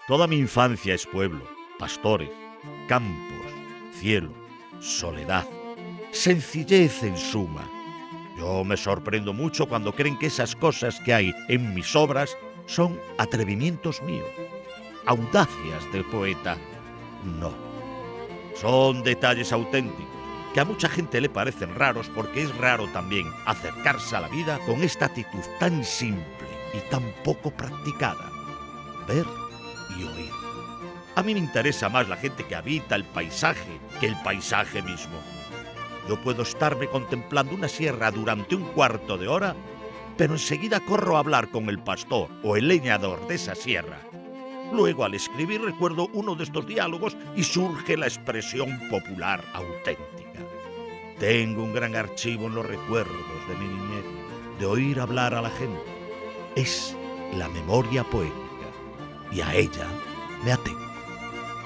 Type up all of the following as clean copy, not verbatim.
Toda mi infancia es pueblo, pastores, campos, cielo, soledad, sencillez en suma. Yo me sorprendo mucho cuando creen que esas cosas que hay en mis obras son atrevimientos míos, audacias del poeta. No, son detalles auténticos que a mucha gente le parecen raros porque es raro también acercarse a la vida con esta actitud tan simple y tan poco practicada. Ver y oír. A mí me interesa más la gente que habita el paisaje que el paisaje mismo. Yo puedo estarme contemplando una sierra durante un cuarto de hora, pero enseguida corro a hablar con el pastor o el leñador de esa sierra. Luego, al escribir, recuerdo uno de estos diálogos y surge la expresión popular auténtica. Tengo un gran archivo en los recuerdos de mi niñez, de oír hablar a la gente. Es la memoria poética, y a ella me atengo.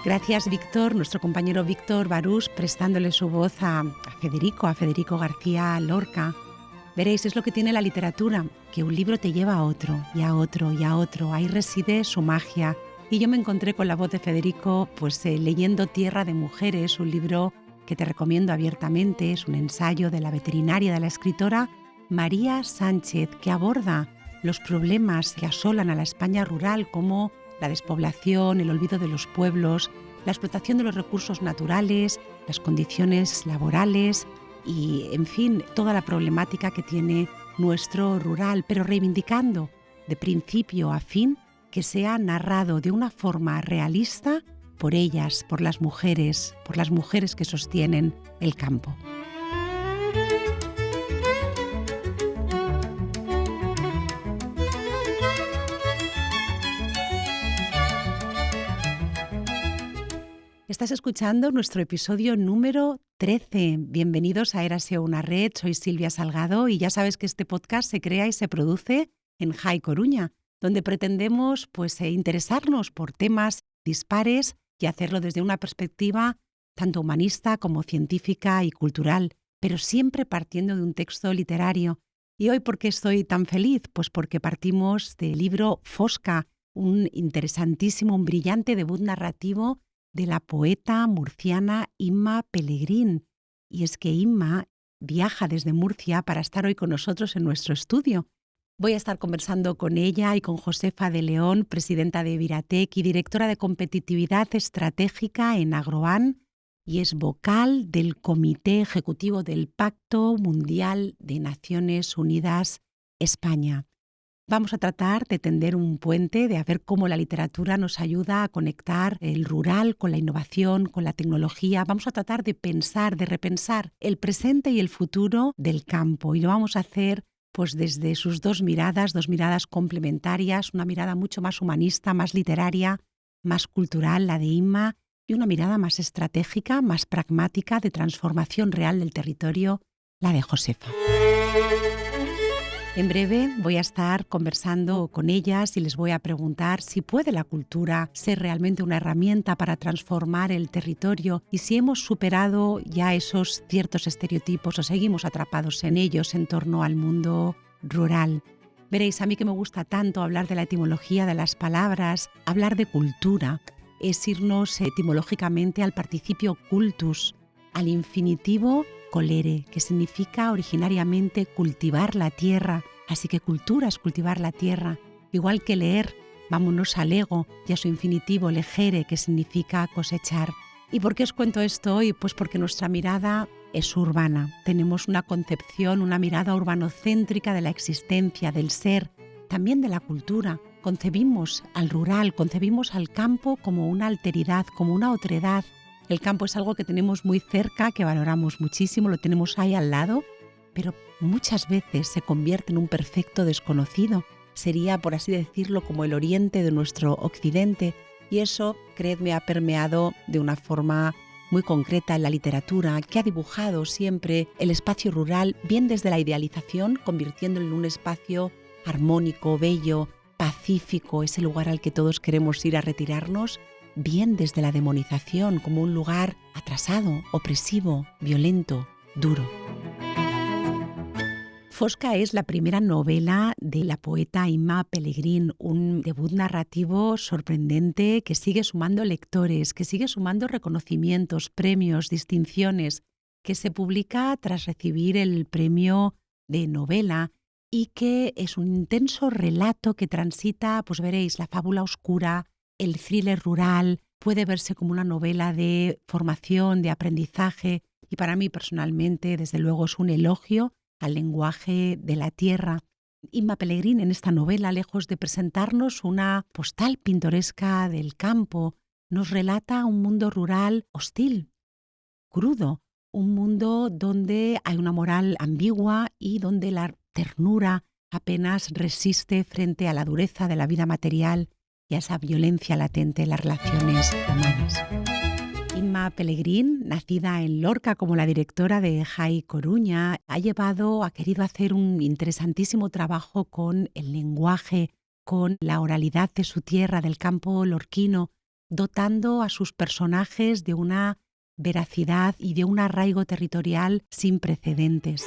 Gracias, Víctor, nuestro compañero Víctor Barús, prestándole su voz a Federico García Lorca. Veréis, es lo que tiene la literatura, que un libro te lleva a otro, y a otro, y a otro. Ahí reside su magia. Y yo me encontré con la voz de Federico leyendo Tierra de Mujeres, un libro que te recomiendo abiertamente. Es un ensayo de la veterinaria, de la escritora María Sánchez, que aborda los problemas que asolan a la España rural, como la despoblación, el olvido de los pueblos, la explotación de los recursos naturales, las condiciones laborales y, en fin, toda la problemática que tiene nuestro rural, pero reivindicando de principio a fin que sea narrado de una forma realista por ellas, por las mujeres que sostienen el campo. Estás escuchando nuestro episodio número 13. Bienvenidos a Érase una red, soy Silvia Salgado y ya sabes que este podcast se crea y se produce en Jai Coruña, donde pretendemos interesarnos por temas dispares y hacerlo desde una perspectiva tanto humanista como científica y cultural, pero siempre partiendo de un texto literario. ¿Y hoy por qué estoy tan feliz? Pues porque partimos del libro Fosca, un interesantísimo, un brillante debut narrativo de la poeta murciana Imma Pelegrín. Y es que Imma viaja desde Murcia para estar hoy con nosotros en nuestro estudio. Voy a estar conversando con ella y con Josefa de León, presidenta de Viratec y directora de competitividad estratégica en Agroan, y es vocal del Comité Ejecutivo del Pacto Mundial de Naciones Unidas España. Vamos a tratar de tender un puente, de ver cómo la literatura nos ayuda a conectar el rural con la innovación, con la tecnología. Vamos a tratar de pensar, de repensar el presente y el futuro del campo. Y lo vamos a hacer desde sus dos miradas complementarias, una mirada mucho más humanista, más literaria, más cultural, la de Imma, y una mirada más estratégica, más pragmática, de transformación real del territorio, la de Josefa. En breve voy a estar conversando con ellas y les voy a preguntar si puede la cultura ser realmente una herramienta para transformar el territorio y si hemos superado ya esos ciertos estereotipos o seguimos atrapados en ellos en torno al mundo rural. Veréis, a mí que me gusta tanto hablar de la etimología de las palabras, hablar de cultura, es irnos etimológicamente al participio cultus, al infinitivo colere, que significa originariamente cultivar la tierra. Así que cultura es cultivar la tierra. Igual que leer, vámonos al ego y a su infinitivo legere, que significa cosechar. ¿Y por qué os cuento esto hoy? Pues porque nuestra mirada es urbana. Tenemos una concepción, una mirada urbanocéntrica de la existencia, del ser, también de la cultura. Concebimos al rural, concebimos al campo como una alteridad, como una otredad. El campo es algo que tenemos muy cerca, que valoramos muchísimo, lo tenemos ahí al lado, pero muchas veces se convierte en un perfecto desconocido. Sería, por así decirlo, como el oriente de nuestro occidente. Y eso, creedme, ha permeado de una forma muy concreta en la literatura, que ha dibujado siempre el espacio rural, bien desde la idealización, convirtiéndolo en un espacio armónico, bello, pacífico, ese lugar al que todos queremos ir a retirarnos, bien desde la demonización, como un lugar atrasado, opresivo, violento, duro. Fosca es la primera novela de la poeta Imma Pellegrin, un debut narrativo sorprendente que sigue sumando lectores, que sigue sumando reconocimientos, premios, distinciones, que se publica tras recibir el premio de novela y que es un intenso relato que transita, pues veréis, la fábula oscura, el thriller rural, puede verse como una novela de formación, de aprendizaje y para mí personalmente, desde luego, es un elogio al lenguaje de la tierra. Imma Pellegrin en esta novela, lejos de presentarnos una postal pintoresca del campo, nos relata un mundo rural hostil, crudo, un mundo donde hay una moral ambigua y donde la ternura apenas resiste frente a la dureza de la vida material y a esa violencia latente en las relaciones humanas. Imma Pellegrin, nacida en Lorca como la directora de Jai Coruña, ha querido hacer un interesantísimo trabajo con el lenguaje, con la oralidad de su tierra, del campo lorquino, dotando a sus personajes de una veracidad y de un arraigo territorial sin precedentes.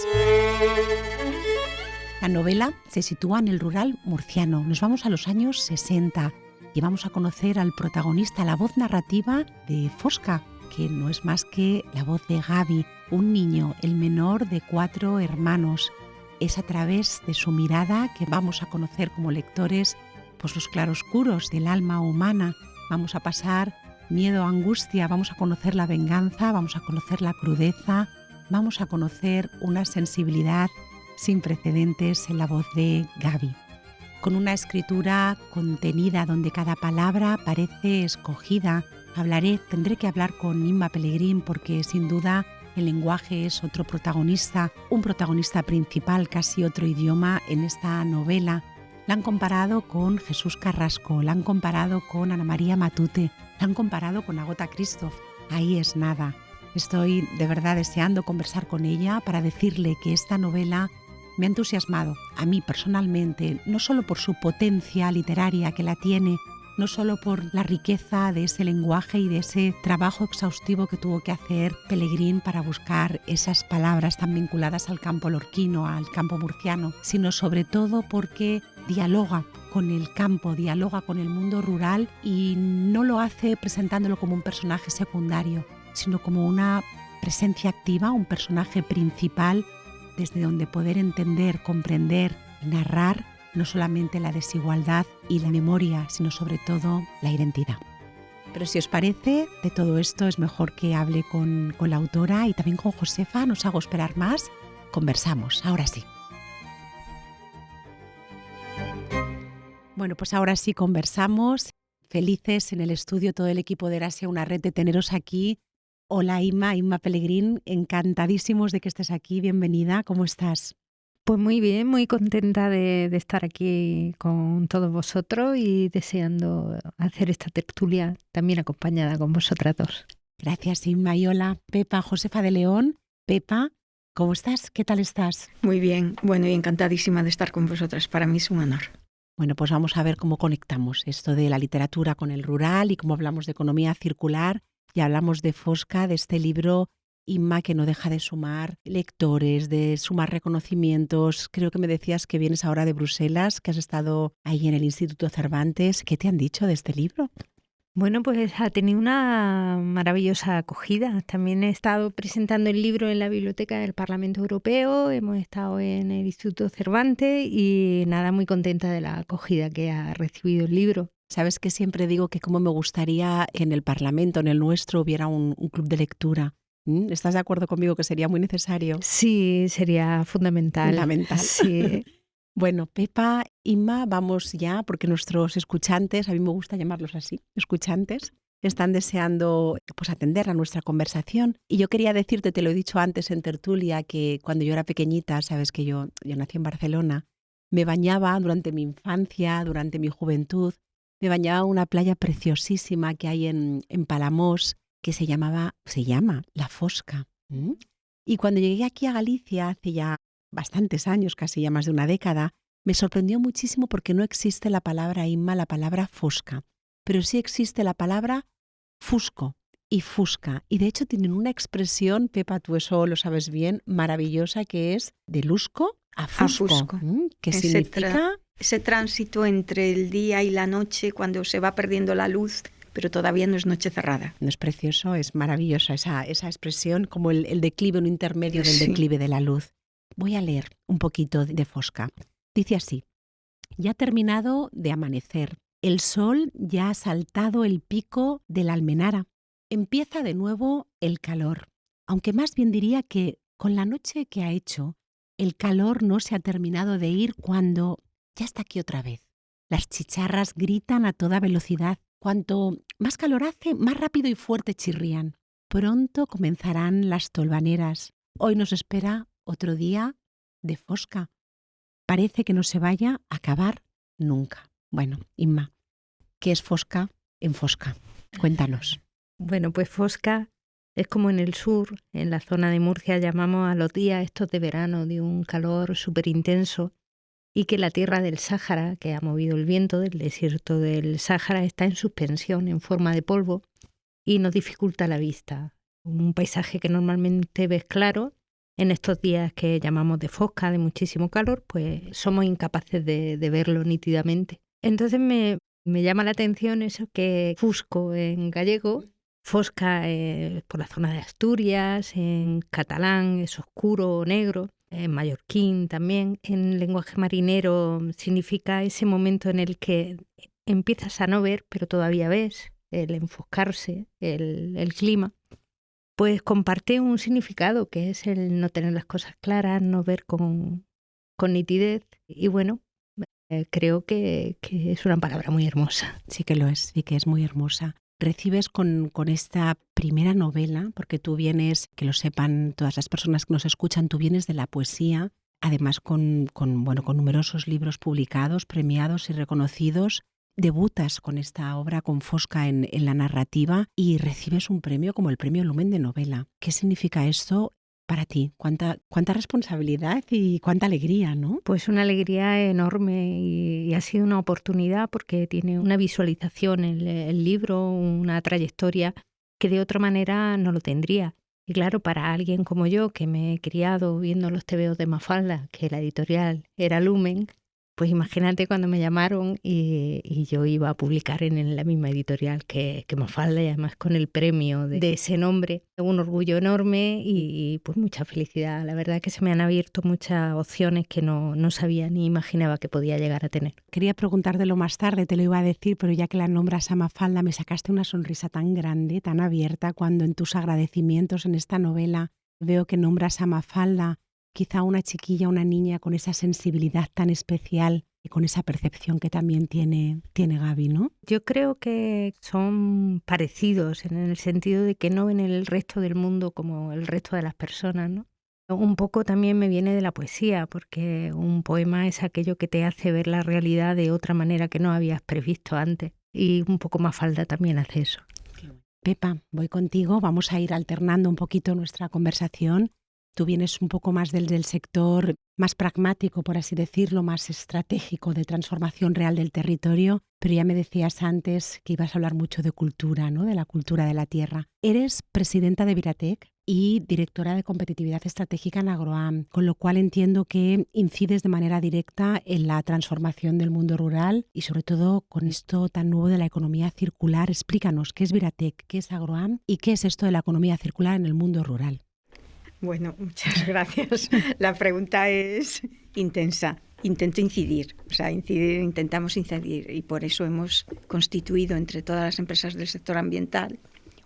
La novela se sitúa en el rural murciano. Nos vamos a los años 60 y vamos a conocer al protagonista, la voz narrativa de Fosca, que no es más que la voz de Gabi, un niño, el menor de 4 hermanos. Es a través de su mirada que vamos a conocer como lectores pues los claroscuros del alma humana. Vamos a pasar miedo, angustia, vamos a conocer la venganza, vamos a conocer la crudeza, vamos a conocer una sensibilidad sin precedentes en la voz de Gabi. Con una escritura contenida donde cada palabra parece escogida, tendré que hablar con Imma Pellegrin porque sin duda el lenguaje es otro protagonista, un protagonista principal, casi otro idioma en esta novela. La han comparado con Jesús Carrasco, la han comparado con Ana María Matute, la han comparado con Agota Christoph. Ahí es nada. Estoy de verdad deseando conversar con ella para decirle que esta novela me ha entusiasmado a mí personalmente, no solo por su potencia literaria que la tiene, no solo por la riqueza de ese lenguaje y de ese trabajo exhaustivo que tuvo que hacer Pellegrin para buscar esas palabras tan vinculadas al campo lorquino, al campo murciano, sino sobre todo porque dialoga con el campo, dialoga con el mundo rural y no lo hace presentándolo como un personaje secundario, sino como una presencia activa, un personaje principal desde donde poder entender, comprender y narrar no solamente la desigualdad y la memoria, sino sobre todo la identidad. Pero si os parece, de todo esto es mejor que hable con la autora y también con Josefa, no os hago esperar más, conversamos, ahora sí. Bueno, pues ahora sí conversamos, felices en el estudio todo el equipo de Erasia, una red de teneros aquí. Hola Imma Pellegrin, encantadísimos de que estés aquí, bienvenida, ¿cómo estás? Pues muy bien, muy contenta de estar aquí con todos vosotros y deseando hacer esta tertulia también acompañada con vosotras dos. Gracias Imma y hola Pepa, Josefa de León. Pepa, ¿cómo estás? ¿Qué tal estás? Muy bien, bueno y encantadísima de estar con vosotras, para mí es un honor. Bueno, pues vamos a ver cómo conectamos esto de la literatura con el rural y cómo hablamos de economía circular y hablamos de Fosca, de este libro Imma, que no deja de sumar lectores, de sumar reconocimientos. Creo que me decías que vienes ahora de Bruselas, que has estado ahí en el Instituto Cervantes. ¿Qué te han dicho de este libro? Bueno, pues ha tenido una maravillosa acogida. También he estado presentando el libro en la Biblioteca del Parlamento Europeo, hemos estado en el Instituto Cervantes y nada, muy contenta de la acogida que ha recibido el libro. Sabes que siempre digo que cómo me gustaría que en el Parlamento, en el nuestro, hubiera un club de lectura. ¿Estás de acuerdo conmigo que sería muy necesario? Sí, sería fundamental. Fundamental. Sí. Bueno, Pepa, Imma, vamos ya, porque nuestros escuchantes, a mí me gusta llamarlos así, escuchantes, están deseando pues atender a nuestra conversación. Y yo quería decirte, te lo he dicho antes en tertulia, que cuando yo era pequeñita, sabes que yo nací en Barcelona, me bañaba durante mi infancia, durante mi juventud, me bañaba en una playa preciosísima que hay en Palamós, que se llama La Fosca. Y cuando llegué aquí a Galicia, hace ya bastantes años, casi ya más de una década, me sorprendió muchísimo porque no existe la palabra Imma, la palabra Fosca, pero sí existe la palabra Fusco y Fusca. Y de hecho tienen una expresión, Pepa, tú eso lo sabes bien, maravillosa, que es de lusco A Fusco. ¿Qué significa? Ese tránsito entre el día y la noche, cuando se va perdiendo la luz, pero todavía no es noche cerrada. No es precioso, es maravillosa esa expresión, como el declive, un intermedio del declive de la luz. Voy a leer un poquito de Fosca. Dice así: ya ha terminado de amanecer. El sol ya ha saltado el pico de la almenara. Empieza de nuevo el calor. Aunque más bien diría que con la noche que ha hecho, el calor no se ha terminado de ir cuando ya está aquí otra vez. Las chicharras gritan a toda velocidad. Cuanto más calor hace, más rápido y fuerte chirrían. Pronto comenzarán las tolvaneras. Hoy nos espera otro día de Fosca. Parece que no se vaya a acabar nunca. Bueno, Inma, ¿qué es Fosca en Fosca? Cuéntanos. Bueno, pues Fosca es como en el sur, en la zona de Murcia, llamamos a los días estos de verano de un calor súper intenso, y que la tierra del Sáhara, que ha movido el viento del desierto del Sáhara, está en suspensión en forma de polvo y nos dificulta la vista. Un paisaje que normalmente ves claro, en estos días que llamamos de Fosca, de muchísimo calor, pues somos incapaces de verlo nítidamente. Entonces me llama la atención eso que Fusco en gallego, Fosca por la zona de Asturias, en catalán es oscuro o negro, en mallorquín también. En lenguaje marinero significa ese momento en el que empiezas a no ver, pero todavía ves, el enfoscarse, el clima. Pues comparte un significado que es el no tener las cosas claras, no ver con nitidez. Y bueno, creo que es una palabra muy hermosa. Sí que lo es, sí que es muy hermosa. Recibes con esta primera novela, porque tú vienes, que lo sepan todas las personas que nos escuchan, tú vienes de la poesía, además con numerosos libros publicados, premiados y reconocidos. Debutas con esta obra, con Fosca, en la narrativa, y recibes un premio como el Premio Lumen de Novela. ¿Qué significa esto para ti? ¿Cuánta responsabilidad y cuánta alegría, ¿no? Pues una alegría enorme y ha sido una oportunidad porque tiene una visualización el libro, una trayectoria que de otra manera no lo tendría. Y claro, para alguien como yo, que me he criado viendo los tebeos de Mafalda, que la editorial era Lumen, pues imagínate cuando me llamaron y yo iba a publicar en la misma editorial que Mafalda, y además con el premio de ese nombre. Un orgullo enorme y pues mucha felicidad. La verdad es que se me han abierto muchas opciones que no sabía ni imaginaba que podía llegar a tener. Quería preguntártelo más tarde, te lo iba a decir, pero ya que la nombras a Mafalda, me sacaste una sonrisa tan grande, tan abierta, cuando en tus agradecimientos en esta novela veo que nombras a Mafalda. Quizá una chiquilla, una niña con esa sensibilidad tan especial y con esa percepción que también tiene Gaby, ¿no? Yo creo que son parecidos en el sentido de que no ven el resto del mundo como el resto de las personas, ¿no? Un poco también me viene de la poesía, porque un poema es aquello que te hace ver la realidad de otra manera que no habías previsto antes. Y un poco Mafalda también hace eso. Pepa, voy contigo, vamos a ir alternando un poquito nuestra conversación. Tú vienes un poco más del sector más pragmático, por así decirlo, más estratégico de transformación real del territorio, pero ya me decías antes que ibas a hablar mucho de cultura, ¿no? De la cultura de la tierra. Eres presidenta de Viratec y directora de competitividad estratégica en Agroam, con lo cual entiendo que incides de manera directa en la transformación del mundo rural y sobre todo con esto tan nuevo de la economía circular. Explícanos qué es Viratec, qué es Agroam y qué es esto de la economía circular en el mundo rural. Bueno, muchas gracias. La pregunta es intensa. Intentamos incidir y por eso hemos constituido entre todas las empresas del sector ambiental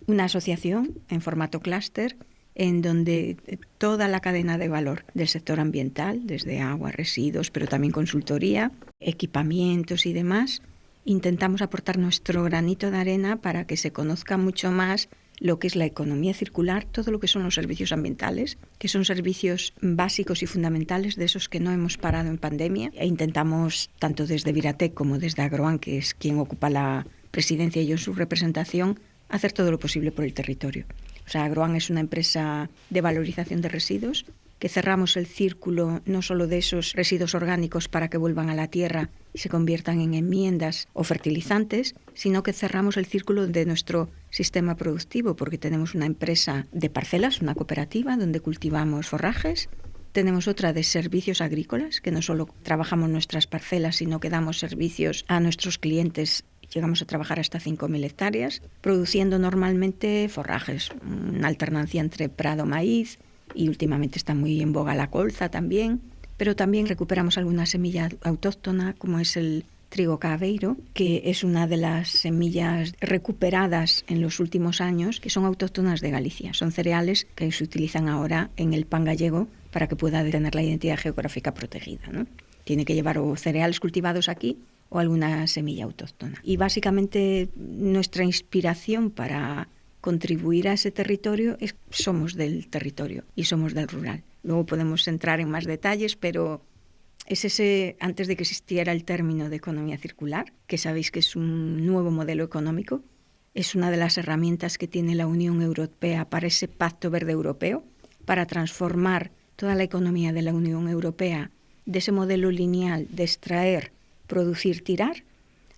una asociación en formato clúster en donde toda la cadena de valor del sector ambiental, desde agua, residuos, pero también consultoría, equipamientos y demás, intentamos aportar nuestro granito de arena para que se conozca mucho más lo que es la economía circular, todo lo que son los servicios ambientales, que son servicios básicos y fundamentales de esos que no hemos parado en pandemia. E intentamos, tanto desde Viratec como desde Agroam, que es quien ocupa la presidencia y yo en su representación, hacer todo lo posible por el territorio. O sea, Agroam es una empresa de valorización de residuos, que cerramos el círculo no solo de esos residuos orgánicos para que vuelvan a la tierra y se conviertan en enmiendas o fertilizantes, sino que cerramos el círculo de nuestro sistema productivo, porque tenemos una empresa de parcelas, una cooperativa, donde cultivamos forrajes Tenemos otra de servicios agrícolas, que no solo trabajamos nuestras parcelas, sino que damos servicios a nuestros clientes. Llegamos a trabajar hasta 5.000 hectáreas, produciendo normalmente forrajes, una alternancia entre prado-maíz, y últimamente está muy en boga la colza también, pero también recuperamos alguna semilla autóctona, como es el trigo cabeiro, que es una de las semillas recuperadas en los últimos años, que son autóctonas de Galicia. Son cereales que se utilizan ahora en el pan gallego para que pueda tener la identidad geográfica protegida, ¿no? Tiene que llevar o cereales cultivados aquí o alguna semilla autóctona. Y básicamente nuestra inspiración para contribuir a ese territorio es somos del territorio y somos del rural. Luego podemos entrar en más detalles, pero es ese, antes de que existiera el término de economía circular, que sabéis que es un nuevo modelo económico, es una de las herramientas que tiene la Unión Europea para ese Pacto Verde Europeo, para transformar toda la economía de la Unión Europea de ese modelo lineal de extraer, producir, tirar,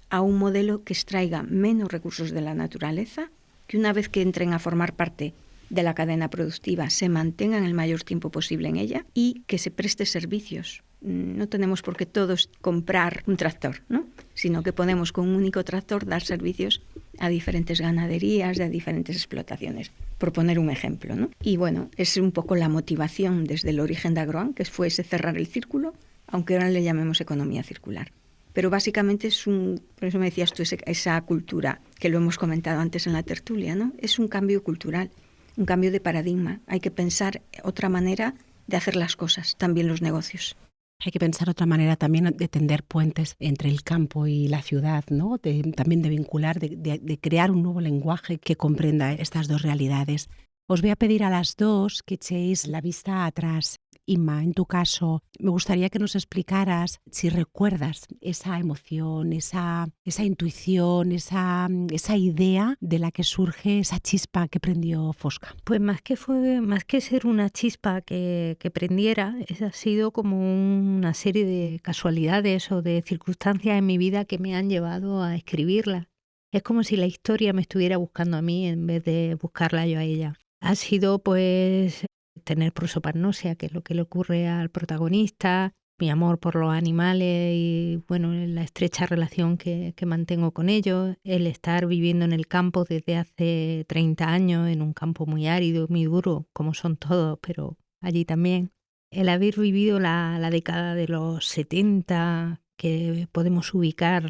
a un modelo que extraiga menos recursos de la naturaleza, que una vez que entren a formar parte de la cadena productiva se mantengan el mayor tiempo posible en ella y que se preste servicios. No tenemos por qué todos comprar un tractor, ¿no? Sino que podemos con un único tractor dar servicios a diferentes ganaderías, a diferentes explotaciones, por poner un ejemplo, ¿no? Y bueno, es un poco la motivación desde el origen de Agroam, que fue ese cerrar el círculo, aunque ahora le llamemos economía circular. Pero básicamente por eso me decías tú, esa cultura, que lo hemos comentado antes en la tertulia, ¿no? Es un cambio cultural, un cambio de paradigma. Hay que pensar otra manera de hacer las cosas, también los negocios. Hay que pensar otra manera también de tender puentes entre el campo y la ciudad, ¿no? También de vincular, de crear un nuevo lenguaje que comprenda estas dos realidades. Os voy a pedir a las dos que echéis la vista atrás. Inma, en tu caso, me gustaría que nos explicaras si recuerdas esa emoción, esa intuición, esa idea de la que surge esa chispa que prendió Fosca. Pues más que ser una chispa que prendiera, ha sido como una serie de casualidades o de circunstancias en mi vida que me han llevado a escribirla. Es como si la historia me estuviera buscando a mí en vez de buscarla yo a ella. Ha sido pues tener prosopagnosia, que es lo que le ocurre al protagonista, mi amor por los animales y bueno, la estrecha relación que mantengo con ellos, el estar viviendo en el campo desde hace 30 años, en un campo muy árido, muy duro, como son todos, pero allí también. El haber vivido la década de los 70, que podemos ubicar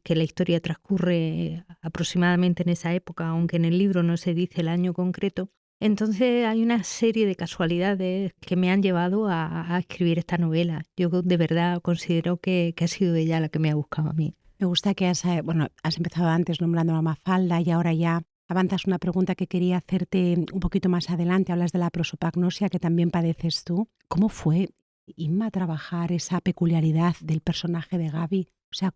que la historia transcurre aproximadamente en esa época, aunque en el libro no se dice el año concreto. Entonces hay una serie de casualidades que me han llevado a escribir esta novela. Yo de verdad considero que ha sido ella la que me ha buscado a mí. Me gusta que has empezado antes nombrando a Mafalda y ahora ya avanzas una pregunta que quería hacerte un poquito más adelante. Hablas de la prosopagnosia que también padeces tú. ¿Cómo fue, Inma, trabajar esa peculiaridad del personaje de Gaby? O sea,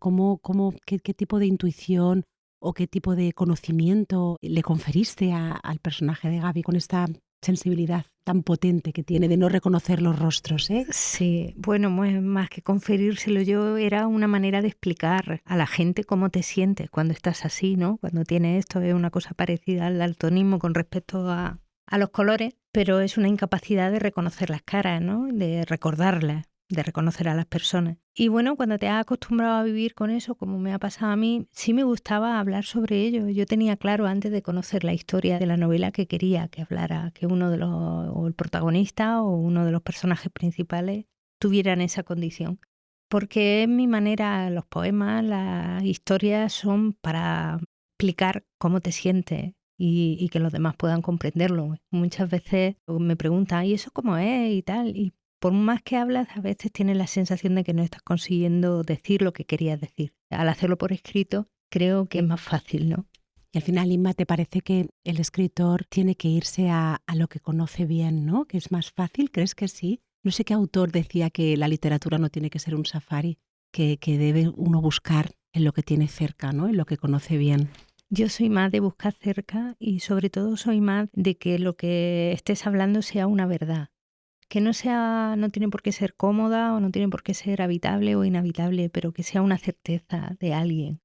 qué tipo de intuición o qué tipo de conocimiento le conferiste al personaje de Gaby con esta sensibilidad tan potente que tiene de no reconocer los rostros, ¿eh? Sí, bueno, más que conferírselo yo, era una manera de explicar a la gente cómo te sientes cuando estás así, ¿no? Cuando tienes esto, es una cosa parecida al daltonismo con respecto a los colores, pero es una incapacidad de reconocer las caras, ¿no? De recordarlas, de reconocer a las personas. Y bueno, cuando te has acostumbrado a vivir con eso, como me ha pasado a mí, sí me gustaba hablar sobre ello. Yo tenía claro antes de conocer la historia de la novela que quería que hablara, que uno de o el protagonista o uno de los personajes principales tuvieran esa condición. Porque es mi manera, los poemas, las historias son para explicar cómo te sientes y que los demás puedan comprenderlo. Muchas veces me preguntan, ¿y eso cómo es? Y tal, y por más que hablas, a veces tienes la sensación de que no estás consiguiendo decir lo que querías decir. Al hacerlo por escrito, creo que es más fácil, ¿no? Y al final, Inma, ¿te parece que el escritor tiene que irse a lo que conoce bien, ¿no? ¿Que es más fácil? ¿Crees que sí? No sé qué autor decía que la literatura no tiene que ser un safari, que debe uno buscar en lo que tiene cerca, ¿no? En lo que conoce bien. Yo soy más de buscar cerca y sobre todo soy más de que lo que estés hablando sea una verdad. Que no tiene por qué ser cómoda o no tiene por qué ser habitable o inhabitable, pero que sea una certeza de alguien.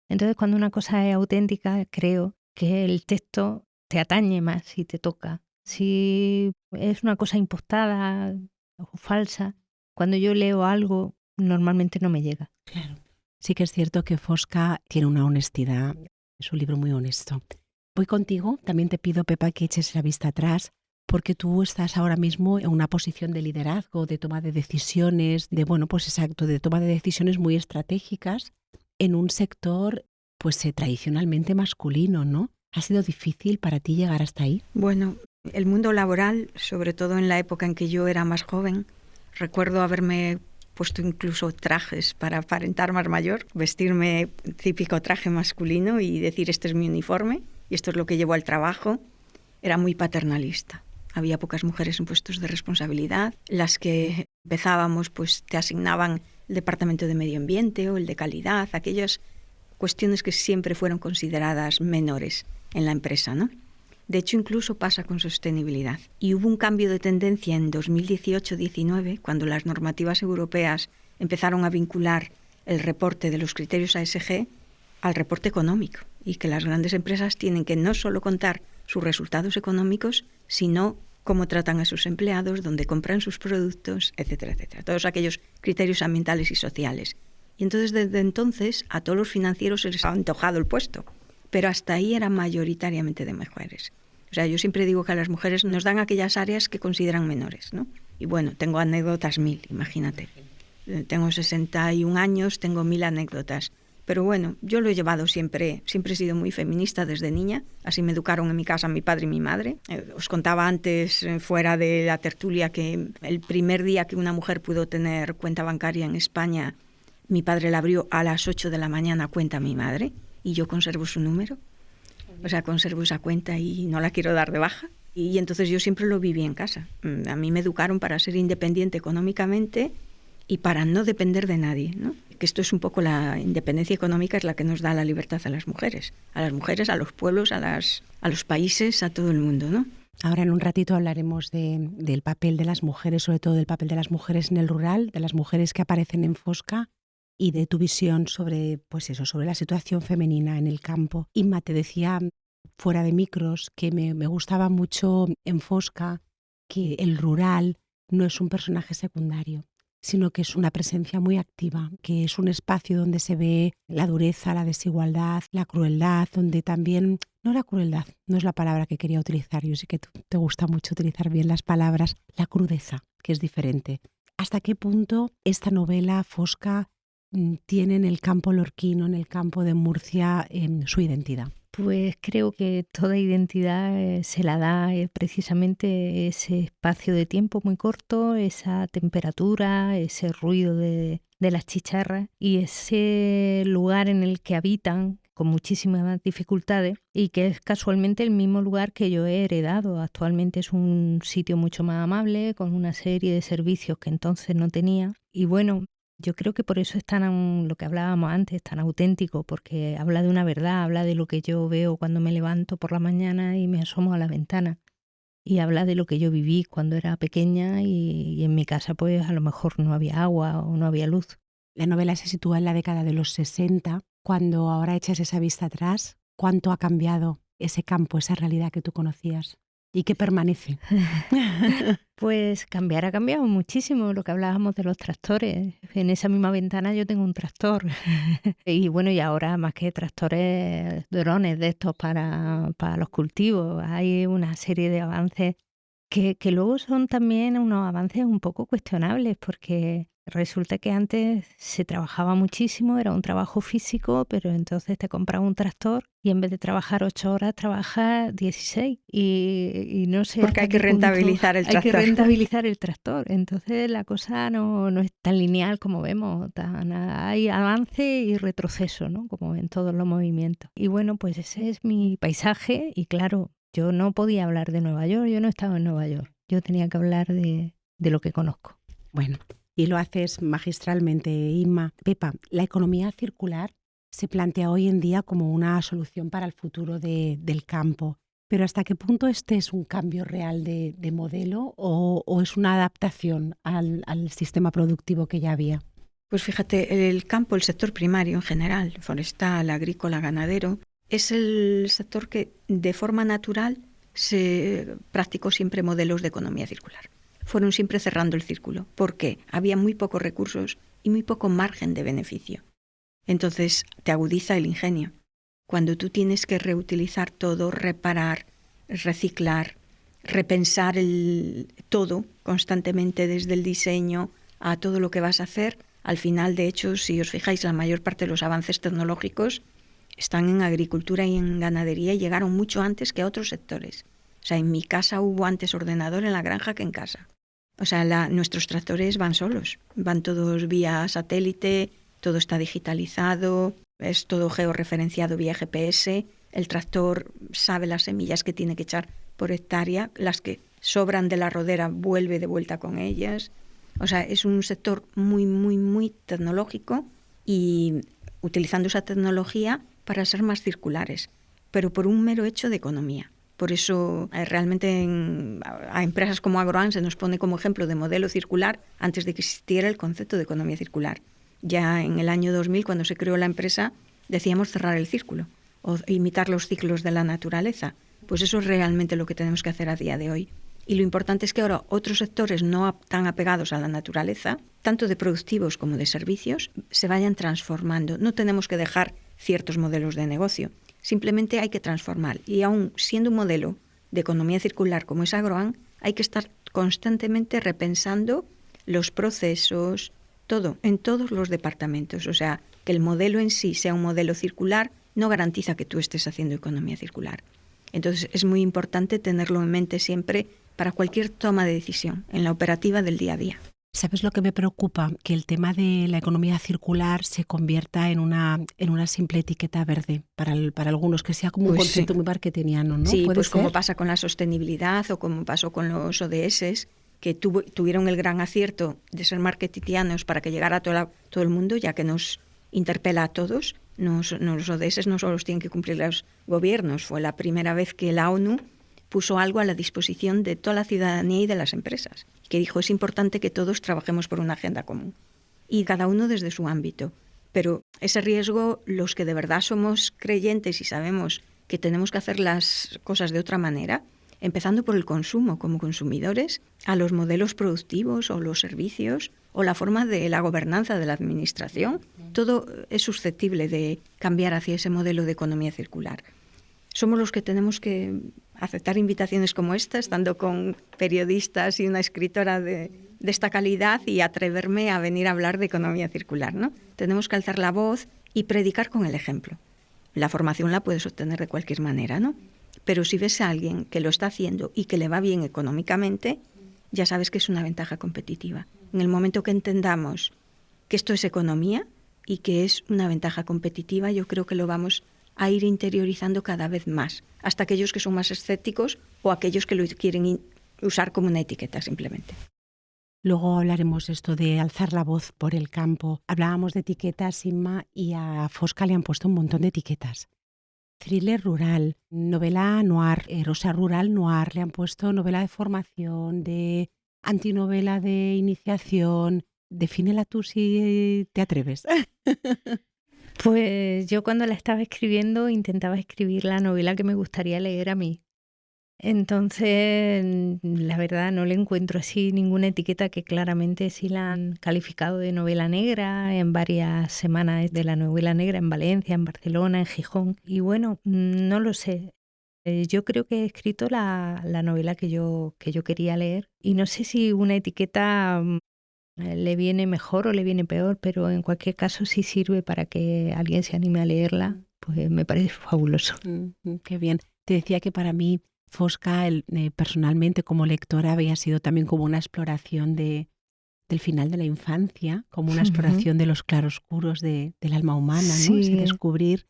Entonces, cuando una cosa es auténtica, creo que el texto te atañe más y te toca. Si es una cosa impostada, o falsa. Cuando yo leo algo, normalmente no me llega. Claro. Sí que es cierto que Fosca tiene una honestidad, es un libro muy honesto. Voy contigo, también te pido, Pepa, que eches la vista atrás, porque tú estás ahora mismo en una posición de liderazgo, de toma de decisiones, de toma de decisiones muy estratégicas en un sector tradicionalmente masculino, ¿no? ¿Ha sido difícil para ti llegar hasta ahí? Bueno, el mundo laboral, sobre todo en la época en que yo era más joven, recuerdo haberme puesto incluso trajes para aparentar más mayor, vestirme típico traje masculino y decir este es mi uniforme y esto es lo que llevo al trabajo. Era muy paternalista. Había pocas mujeres en puestos de responsabilidad. Las que empezábamos pues te asignaban el departamento de medio ambiente o el de calidad, aquellas cuestiones que siempre fueron consideradas menores en la empresa, ¿no? De hecho, incluso pasa con sostenibilidad. Y hubo un cambio de tendencia en 2018-19, cuando las normativas europeas empezaron a vincular el reporte de los criterios ASG al reporte económico, y que las grandes empresas tienen que no solo contar sus resultados económicos, sino cómo tratan a sus empleados, dónde compran sus productos, etcétera, etcétera. Todos aquellos criterios ambientales y sociales. Y entonces, desde entonces, a todos los financieros se les ha antojado el puesto. Pero hasta ahí era mayoritariamente de mujeres. O sea, yo siempre digo que a las mujeres nos dan aquellas áreas que consideran menores, ¿no? Y bueno, tengo anécdotas 1000, imagínate. Tengo 61 años, tengo 1000 anécdotas. Pero bueno, yo lo he llevado siempre he sido muy feminista desde niña. Así me educaron en mi casa mi padre y mi madre. Os contaba antes, fuera de la tertulia, que el primer día que una mujer pudo tener cuenta bancaria en España, mi padre la abrió a las 8 de la mañana, cuenta mi madre. Y yo conservo su número, o sea, conservo esa cuenta y no la quiero dar de baja. Y entonces yo siempre lo viví en casa. A mí me educaron para ser independiente económicamente y para no depender de nadie, ¿no? Que esto es un poco la independencia económica, es la que nos da la libertad a las mujeres, a los pueblos, a los países, a todo el mundo, ¿no? Ahora en un ratito hablaremos del papel de las mujeres, sobre todo del papel de las mujeres en el rural, de las mujeres que aparecen en Fosca, y de tu visión sobre, sobre la situación femenina en el campo. Inma, te decía fuera de micros que me gustaba mucho en Fosca que el rural no es un personaje secundario, sino que es una presencia muy activa, que es un espacio donde se ve la dureza, la desigualdad, la crueldad, donde también, no la crueldad, no es la palabra que quería utilizar, yo sé que te gusta mucho utilizar bien las palabras, la crudeza, que es diferente. ¿Hasta qué punto esta novela, Fosca, tiene en el campo lorquino, en el campo de Murcia, su identidad? Pues creo que toda identidad se la da precisamente ese espacio de tiempo muy corto, esa temperatura, ese ruido de las chicharras y ese lugar en el que habitan con muchísimas dificultades y que es casualmente el mismo lugar que yo he heredado. Actualmente es un sitio mucho más amable, con una serie de servicios que entonces no tenía. Y bueno, yo creo que por eso es tan, lo que hablábamos antes, tan auténtico, porque habla de una verdad, habla de lo que yo veo cuando me levanto por la mañana y me asomo a la ventana. Y habla de lo que yo viví cuando era pequeña y en mi casa pues a lo mejor no había agua o no había luz. La novela se sitúa en la década de los 60. Cuando ahora echas esa vista atrás, ¿cuánto ha cambiado ese campo, esa realidad que tú conocías? ¿Y qué permanece? Pues cambiar ha cambiado muchísimo, lo que hablábamos de los tractores. En esa misma ventana yo tengo un tractor. Y bueno, y ahora más que tractores, drones de estos para los cultivos. Hay una serie de avances que luego son también unos avances un poco cuestionables, porque resulta que antes se trabajaba muchísimo, era un trabajo físico, pero entonces te compras un tractor y en vez de trabajar 8 horas, trabajas 16. Y no sé. Porque hay que rentabilizar el tractor. Hay que rentabilizar el tractor. Entonces la cosa no es tan lineal como vemos. Hay avance y retroceso, ¿no? Como en todos los movimientos. Y bueno, pues ese es mi paisaje. Y claro, yo no podía hablar de Nueva York, yo no estaba en Nueva York. Yo tenía que hablar de lo que conozco. Bueno, y lo haces magistralmente, Inma. Pepa, la economía circular se plantea hoy en día como una solución para el futuro del campo. Pero ¿hasta qué punto este es un cambio real de modelo o es una adaptación al sistema productivo que ya había? Pues fíjate, el campo, el sector primario en general, forestal, agrícola, ganadero, es el sector que de forma natural se practicó siempre modelos de economía circular. fueron siempre cerrando el círculo. ¿Por qué? Había muy pocos recursos y muy poco margen de beneficio. Entonces te agudiza el ingenio. Cuando tú tienes que reutilizar todo, reparar, reciclar, repensar todo constantemente desde el diseño a todo lo que vas a hacer, al final, de hecho, si os fijáis, la mayor parte de los avances tecnológicos están en agricultura y en ganadería y llegaron mucho antes que a otros sectores. O sea, en mi casa hubo antes ordenador en la granja que en casa. O sea, nuestros tractores van solos, van todos vía satélite, todo está digitalizado, es todo georreferenciado vía GPS, el tractor sabe las semillas que tiene que echar por hectárea, las que sobran de la rodera vuelve de vuelta con ellas. O sea, es un sector muy, muy, muy tecnológico y utilizando esa tecnología para ser más circulares, pero por un mero hecho de economía. Por eso realmente a empresas como Agroan se nos pone como ejemplo de modelo circular antes de que existiera el concepto de economía circular. Ya en el año 2000, cuando se creó la empresa, decíamos cerrar el círculo o imitar los ciclos de la naturaleza. Pues eso es realmente lo que tenemos que hacer a día de hoy. Y lo importante es que ahora otros sectores no tan apegados a la naturaleza, tanto de productivos como de servicios, se vayan transformando. No tenemos que dejar ciertos modelos de negocio, simplemente hay que transformar. Y aún siendo un modelo de economía circular como es Agroan, hay que estar constantemente repensando los procesos, todo, en todos los departamentos. O sea, que el modelo en sí sea un modelo circular no garantiza que tú estés haciendo economía circular. Entonces es muy importante tenerlo en mente siempre para cualquier toma de decisión en la operativa del día a día. ¿Sabes lo que me preocupa? Que el tema de la economía circular se convierta en una simple etiqueta verde para algunos, que sea como un concepto muy marketingiano, ¿no? Sí, pues como pasa con la sostenibilidad o como pasó con los ODS, que tuvieron el gran acierto de ser marketingianos para que llegara a todo el mundo, ya que nos interpela a todos. Los ODS no solo los tienen que cumplir los gobiernos, fue la primera vez que la ONU puso algo a la disposición de toda la ciudadanía y de las empresas, que dijo es importante que todos trabajemos por una agenda común, y cada uno desde su ámbito. Pero ese riesgo, los que de verdad somos creyentes y sabemos que tenemos que hacer las cosas de otra manera, empezando por el consumo como consumidores, a los modelos productivos o los servicios o la forma de la gobernanza de la administración, todo es susceptible de cambiar hacia ese modelo de economía circular. Somos los que tenemos que aceptar invitaciones como esta, estando con periodistas y una escritora de esta calidad y atreverme a venir a hablar de economía circular, ¿no? Tenemos que alzar la voz y predicar con el ejemplo. La formación la puedes obtener de cualquier manera, ¿no? Pero si ves a alguien que lo está haciendo y que le va bien económicamente, ya sabes que es una ventaja competitiva. En el momento que entendamos que esto es economía y que es una ventaja competitiva, yo creo que lo vamos a ir interiorizando cada vez más, hasta aquellos que son más escépticos o aquellos que lo quieren usar como una etiqueta simplemente. Luego hablaremos esto de alzar la voz por el campo. Hablábamos de etiquetas, Inma, y a Fosca le han puesto un montón de etiquetas. Thriller rural, novela noir, rosa rural noir, le han puesto novela de formación, de antinovela de iniciación. Defínela tú si te atreves. Pues yo cuando la estaba escribiendo intentaba escribir la novela que me gustaría leer a mí. Entonces, la verdad, no le encuentro así ninguna etiqueta, que claramente sí la han calificado de novela negra en varias semanas de la novela negra en Valencia, en Barcelona, en Gijón. Y bueno, no lo sé. Yo creo que he escrito la novela que yo quería leer y no sé si una etiqueta le viene mejor o le viene peor, pero en cualquier caso si sirve para que alguien se anime a leerla, pues me parece fabuloso. Qué bien. Te decía que para mí Fosca, personalmente como lectora, había sido también como una exploración del final de la infancia, como una exploración de los claroscuros del alma humana, ¿no? Ese descubrir,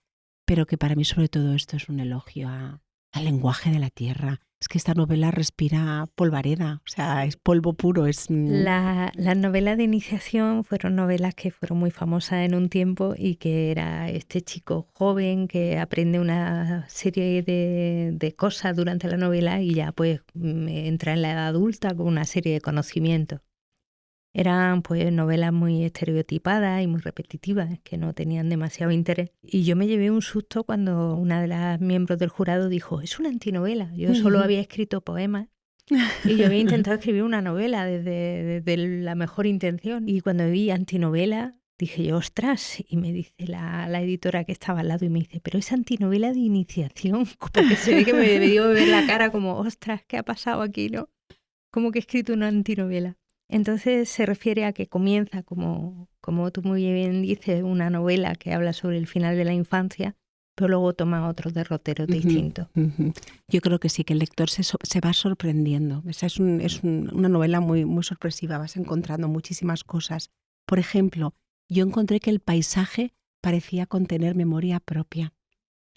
pero que para mí sobre todo esto es un elogio al lenguaje de la tierra. Es que esta novela respira polvareda, o sea, es polvo puro. Las novelas de iniciación fueron novelas que fueron muy famosas en un tiempo y que era este chico joven que aprende una serie de cosas durante la novela y ya pues entra en la edad adulta con una serie de conocimientos. Eran pues novelas muy estereotipadas y muy repetitivas, que no tenían demasiado interés. Y yo me llevé un susto cuando una de las miembros del jurado dijo, es una antinovela. Yo solo había escrito poemas Y yo había intentado escribir una novela desde la mejor intención. Y cuando vi antinovela, dije yo, ostras, y me dice la editora que estaba al lado y me dice, pero es antinovela de iniciación, porque se ve que me dio ver la cara como, ostras, ¿qué ha pasado aquí, no? Como que he escrito una antinovela. Entonces se refiere a que comienza, como tú muy bien dices, una novela que habla sobre el final de la infancia, pero luego toma otros derroteros distintos. Yo creo que sí, que el lector se va sorprendiendo. Esa es una novela muy, muy sorpresiva, vas encontrando muchísimas cosas. Por ejemplo, yo encontré que el paisaje parecía contener memoria propia.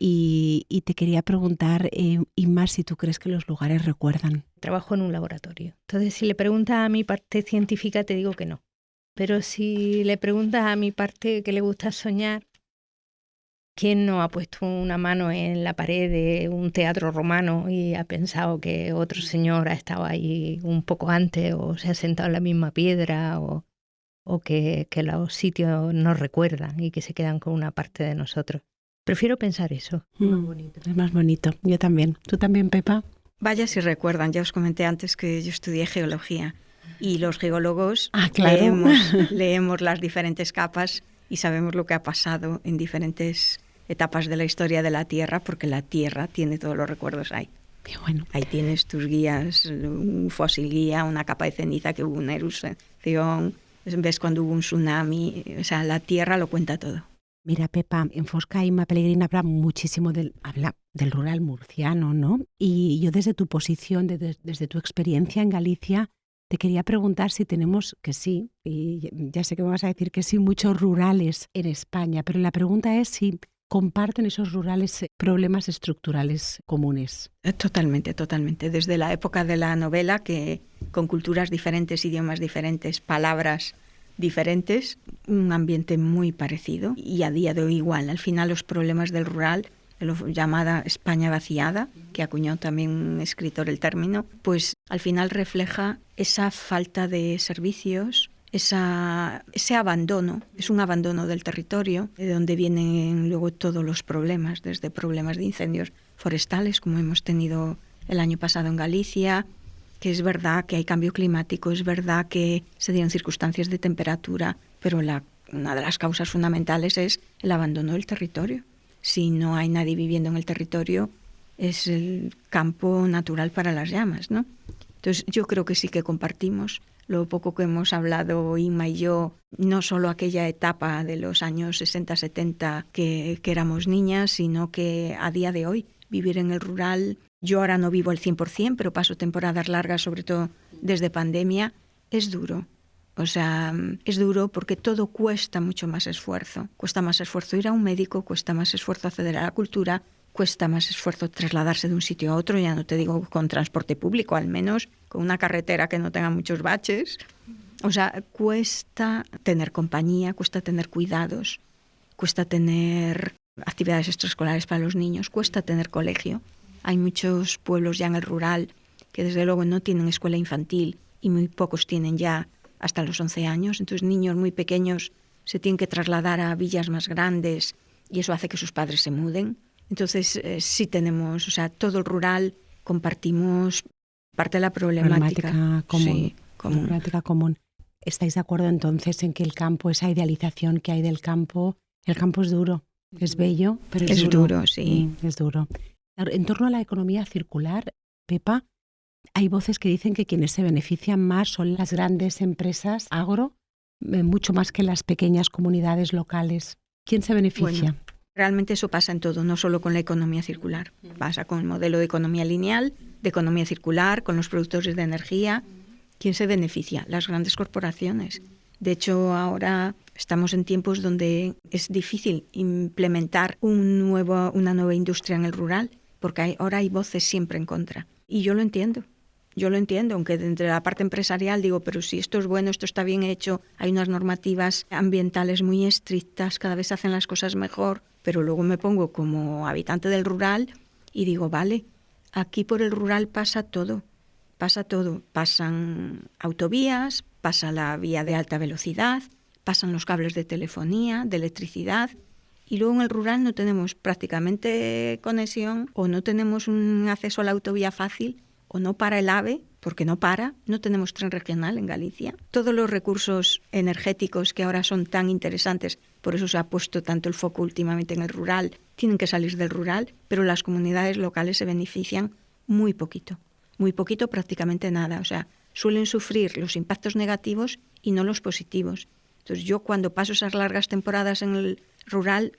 Y te quería preguntar, Inma, si tú crees que los lugares recuerdan. Trabajo en un laboratorio. Entonces, si le preguntas a mi parte científica, te digo que no. Pero si le preguntas a mi parte que le gusta soñar, ¿quién no ha puesto una mano en la pared de un teatro romano y ha pensado que otro señor ha estado ahí un poco antes o se ha sentado en la misma piedra o que los sitios nos recuerdan y que se quedan con una parte de nosotros? Prefiero pensar eso. Más bonito. Es más bonito. Yo también. ¿Tú también, Pepa? Vaya si recuerdan, ya os comenté antes que yo estudié geología y los geólogos claro. leemos las diferentes capas y sabemos lo que ha pasado en diferentes etapas de la historia de la Tierra, porque la Tierra tiene todos los recuerdos ahí. Qué bueno. Ahí tienes tus guías, un fósil guía, una capa de ceniza que hubo una erupción, ves cuando hubo un tsunami, o sea, la Tierra lo cuenta todo. Mira, Pepa, en Fosca Inma Pellegrini habla muchísimo del rural murciano, ¿no? Y yo desde tu posición, desde tu experiencia en Galicia, te quería preguntar si tenemos, que sí, y ya sé que me vas a decir que sí, muchos rurales en España, pero la pregunta es si comparten esos rurales problemas estructurales comunes. Totalmente, totalmente. Desde la época de la novela, que con culturas diferentes, idiomas diferentes, palabras diferentes, un ambiente muy parecido y a día de hoy igual. Al final los problemas del rural, la llamada España vaciada, que acuñó también un escritor el término, pues al final refleja esa falta de servicios, ese abandono, es un abandono del territorio, de donde vienen luego todos los problemas, desde problemas de incendios forestales, como hemos tenido el año pasado en Galicia, que es verdad que hay cambio climático, es verdad que se dieron circunstancias de temperatura, pero una de las causas fundamentales es el abandono del territorio. Si no hay nadie viviendo en el territorio, es el campo natural para las llamas, ¿no? Entonces yo creo que sí que compartimos lo poco que hemos hablado Inma y yo, no solo aquella etapa de los años 60-70 que éramos niñas, sino que a día de hoy vivir en el rural. Yo ahora no vivo al 100%, pero paso temporadas largas, sobre todo desde pandemia. Es duro. O sea, es duro porque todo cuesta mucho más esfuerzo. Cuesta más esfuerzo ir a un médico, cuesta más esfuerzo acceder a la cultura, cuesta más esfuerzo trasladarse de un sitio a otro, ya no te digo con transporte público, al menos con una carretera que no tenga muchos baches. O sea, cuesta tener compañía, cuesta tener cuidados, cuesta tener actividades extraescolares para los niños, cuesta tener colegio. Hay muchos pueblos ya en el rural que desde luego no tienen escuela infantil y muy pocos tienen ya hasta los 11 años. Entonces niños muy pequeños se tienen que trasladar a villas más grandes y eso hace que sus padres se muden. Entonces sí tenemos, o sea, todo el rural compartimos parte de la problemática común. Sí, común. Problemática común. ¿Estáis de acuerdo entonces en que el campo, esa idealización que hay del campo, el campo es duro, es bello, pero es duro, sí. Es duro. En torno a la economía circular, Pepa, hay voces que dicen que quienes se benefician más son las grandes empresas agro, mucho más que las pequeñas comunidades locales. ¿Quién se beneficia? Bueno, realmente eso pasa en todo, no solo con la economía circular. Pasa con el modelo de economía lineal, de economía circular, con los productores de energía. ¿Quién se beneficia? Las grandes corporaciones. De hecho, ahora estamos en tiempos donde es difícil implementar una nueva industria en el rural, porque ahora hay voces siempre en contra. Y yo lo entiendo, aunque dentro de la parte empresarial digo, pero si esto es bueno, esto está bien hecho, hay unas normativas ambientales muy estrictas, cada vez hacen las cosas mejor, pero luego me pongo como habitante del rural y digo, vale, aquí por el rural pasa todo, pasan autovías, pasa la vía de alta velocidad, pasan los cables de telefonía, de electricidad, y luego en el rural no tenemos prácticamente conexión o no tenemos un acceso a la autovía fácil o no para el AVE, porque no para, no tenemos tren regional en Galicia. Todos los recursos energéticos que ahora son tan interesantes, por eso se ha puesto tanto el foco últimamente en el rural, tienen que salir del rural, pero las comunidades locales se benefician muy poquito, prácticamente nada. O sea, suelen sufrir los impactos negativos y no los positivos. Entonces yo cuando paso esas largas temporadas en el rural,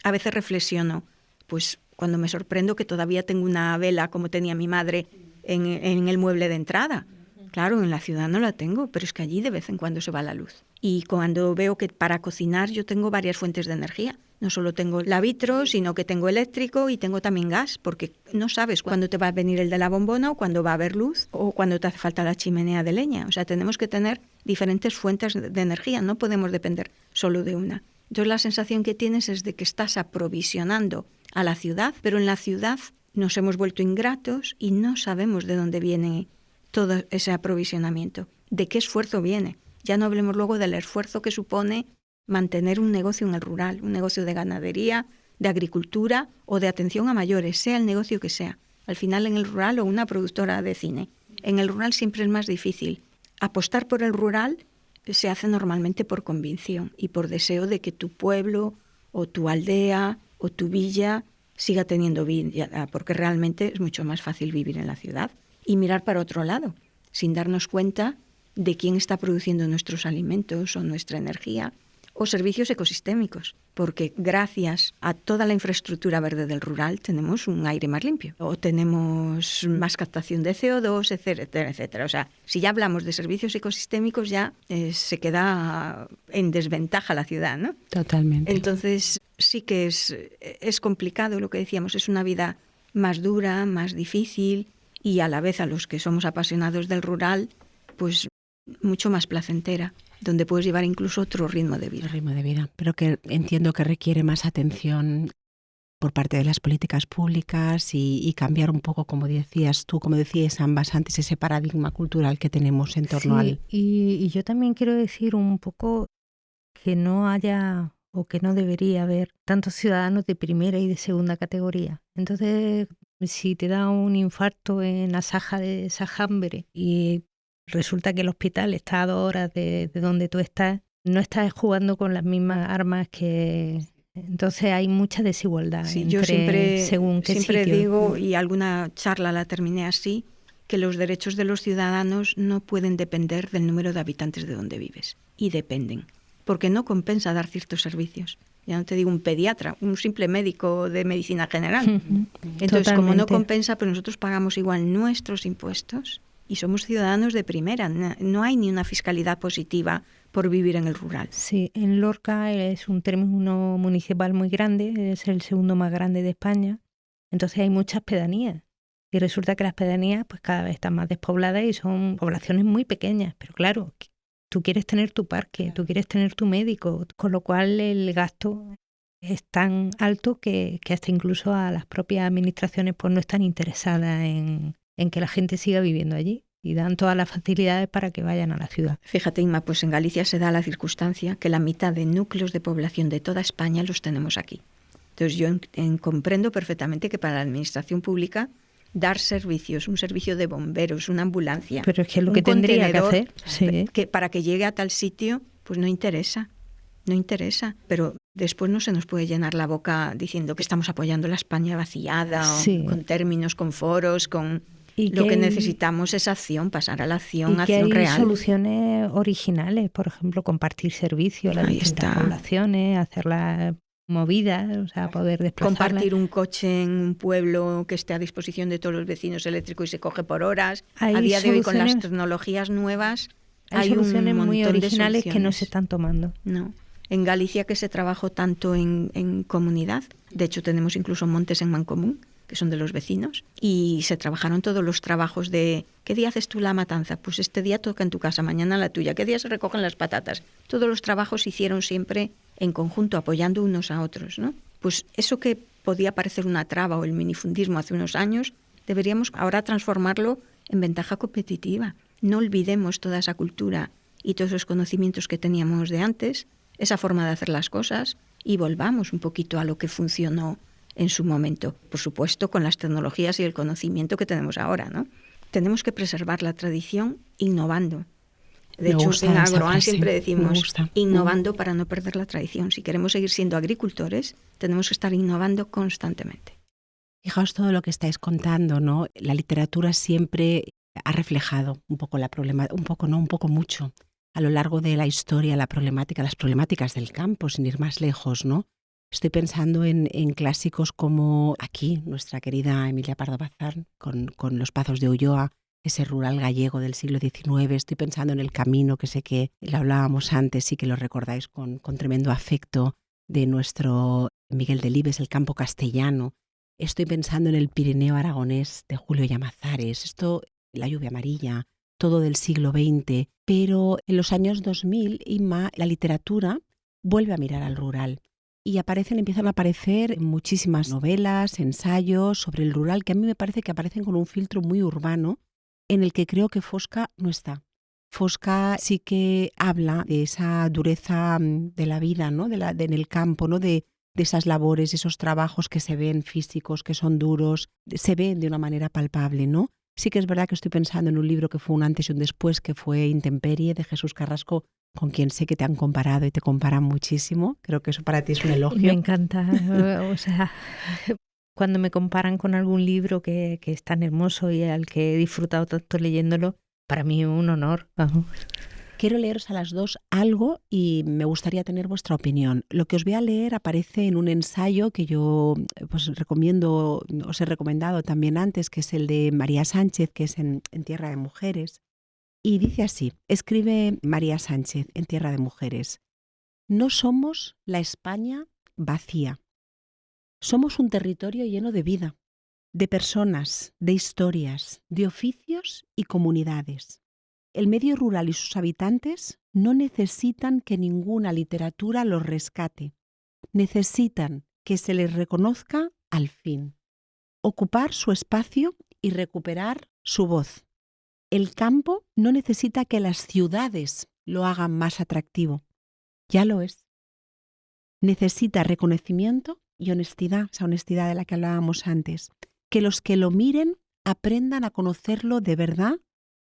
a veces reflexiono, pues cuando me sorprendo que todavía tengo una vela como tenía mi madre en el mueble de entrada. Claro, en la ciudad no la tengo, pero es que allí de vez en cuando se va la luz. Y cuando veo que para cocinar yo tengo varias fuentes de energía, no solo tengo la vitro, sino que tengo eléctrico y tengo también gas, porque no sabes cuándo te va a venir el de la bombona o cuándo va a haber luz o cuándo te hace falta la chimenea de leña. O sea, tenemos que tener diferentes fuentes de energía, no podemos depender solo de una. Entonces la sensación que tienes es de que estás aprovisionando a la ciudad, pero en la ciudad nos hemos vuelto ingratos y no sabemos de dónde viene todo ese aprovisionamiento, de qué esfuerzo viene. Ya no hablemos luego del esfuerzo que supone mantener un negocio en el rural, un negocio de ganadería, de agricultura o de atención a mayores, sea el negocio que sea. Al final en el rural o una productora de cine. En el rural siempre es más difícil. Apostar por el rural se hace normalmente por convicción y por deseo de que tu pueblo o tu aldea o tu villa siga teniendo vida, porque realmente es mucho más fácil vivir en la ciudad y mirar para otro lado, sin darnos cuenta de quién está produciendo nuestros alimentos o nuestra energía o servicios ecosistémicos, porque gracias a toda la infraestructura verde del rural tenemos un aire más limpio o tenemos más captación de CO2, etcétera, etcétera. O sea, si ya hablamos de servicios ecosistémicos ya se queda en desventaja la ciudad, ¿no? Totalmente. Entonces sí que es complicado lo que decíamos, es una vida más dura, más difícil y a la vez a los que somos apasionados del rural, pues mucho más placentera, donde puedes llevar incluso otro ritmo de vida. El ritmo de vida, pero que entiendo que requiere más atención por parte de las políticas públicas y cambiar un poco, como decías tú, como decías ambas antes, ese paradigma cultural que tenemos en torno al... Y yo también quiero decir un poco que no haya o que no debería haber tantos ciudadanos de primera y de segunda categoría. Entonces, si te da un infarto en la Saja de Sajambre y resulta que el hospital está a 2 horas de donde tú estás, no estás jugando con las mismas armas que... Entonces hay mucha desigualdad yo siempre sitio. Digo, y alguna charla la terminé así, que los derechos de los ciudadanos no pueden depender del número de habitantes de donde vives. Y dependen, porque no compensa dar ciertos servicios. Ya no te digo un pediatra, un simple médico de medicina general. Entonces, Totalmente. Como no compensa, pero nosotros pagamos igual nuestros impuestos y somos ciudadanos de primera. No hay ni una fiscalidad positiva por vivir en el rural. Sí, en Lorca es un término municipal muy grande, es el segundo más grande de España. Entonces hay muchas pedanías. Y resulta que las pedanías pues cada vez están más despobladas y son poblaciones muy pequeñas. Pero claro, tú quieres tener tu parque, tú quieres tener tu médico, con lo cual el gasto es tan alto que hasta incluso a las propias administraciones pues no están interesadas en que la gente siga viviendo allí y dan todas las facilidades para que vayan a la ciudad. Fíjate, Inma, pues en Galicia se da la circunstancia que la mitad de núcleos de población de toda España los tenemos aquí. Entonces yo comprendo perfectamente que para la administración pública dar servicios, un servicio de bomberos, una ambulancia, pero es que lo que tendría que hacer, sí, que para que llegue a tal sitio, pues no interesa. Pero después no se nos puede llenar la boca diciendo que estamos apoyando la España vaciada, sí, con términos, con foros, con... Lo que necesitamos es acción, pasar a la acción, acción real. Hay soluciones originales, por ejemplo, compartir servicios a las distintas poblaciones, hacerlas movidas, o sea, poder desplazarlas. Compartir un coche en un pueblo que esté a disposición de todos los vecinos eléctrico y se coge por horas. A día de hoy, con las tecnologías nuevas, hay soluciones muy originales que no se están tomando. No. En Galicia, que se trabajó tanto en comunidad, de hecho tenemos incluso montes en mancomunidad, que son de los vecinos, y se trabajaron todos los trabajos de ¿qué día haces tú la matanza? Pues este día toca en tu casa, mañana la tuya. ¿Qué día se recogen las patatas? Todos los trabajos se hicieron siempre en conjunto, apoyando unos a otros, ¿no? Pues eso que podía parecer una traba o el minifundismo hace unos años, deberíamos ahora transformarlo en ventaja competitiva. No olvidemos toda esa cultura y todos esos conocimientos que teníamos de antes, esa forma de hacer las cosas, y volvamos un poquito a lo que funcionó en su momento, por supuesto con las tecnologías y el conocimiento que tenemos ahora, ¿no? tenemos que preservar la tradición innovando. De hecho, en Agroan siempre decimos innovando para no perder la tradición. Si queremos seguir siendo agricultores, tenemos que estar innovando constantemente. Fijaos todo lo que estáis contando, ¿no? La literatura siempre ha reflejado un poco la problemática, un poco mucho, a lo largo de la historia, las problemáticas del campo, sin ir más lejos, ¿no? Estoy pensando en clásicos como aquí, nuestra querida Emilia Pardo Bazán, con Los Pazos de Ulloa, ese rural gallego del siglo XIX. Estoy pensando en El Camino, que sé que lo hablábamos antes y que lo recordáis con tremendo afecto, de nuestro Miguel Delibes, El campo castellano. Estoy pensando en El Pirineo aragonés de Julio Llamazares, La lluvia amarilla, todo del siglo XX. Pero en los años 2000, Inma, la literatura vuelve a mirar al rural. Y empiezan a aparecer muchísimas novelas, ensayos sobre el rural, que a mí me parece que aparecen con un filtro muy urbano, en el que creo que Fosca no está. Fosca sí que habla de esa dureza de la vida, ¿no? En el campo, ¿no? De esas labores, esos trabajos que se ven físicos, que son duros, se ven de una manera palpable, ¿no? Sí que es verdad que estoy pensando en un libro que fue un antes y un después, que fue Intemperie, de Jesús Carrasco, con quien sé que te han comparado y te comparan muchísimo. Creo que eso para ti es un elogio. Me encanta. O sea, cuando me comparan con algún libro que es tan hermoso y al que he disfrutado tanto leyéndolo, para mí es un honor. Quiero leeros a las dos algo y me gustaría tener vuestra opinión. Lo que os voy a leer aparece en un ensayo que yo os he recomendado también antes, que es el de María Sánchez, que es en Tierra de Mujeres. Y dice así, escribe María Sánchez en Tierra de Mujeres: no somos la España vacía. Somos un territorio lleno de vida, de personas, de historias, de oficios y comunidades. El medio rural y sus habitantes no necesitan que ninguna literatura los rescate. Necesitan que se les reconozca al fin, ocupar su espacio y recuperar su voz. El campo no necesita que las ciudades lo hagan más atractivo. Ya lo es. Necesita reconocimiento y honestidad, esa honestidad de la que hablábamos antes. Que los que lo miren aprendan a conocerlo de verdad,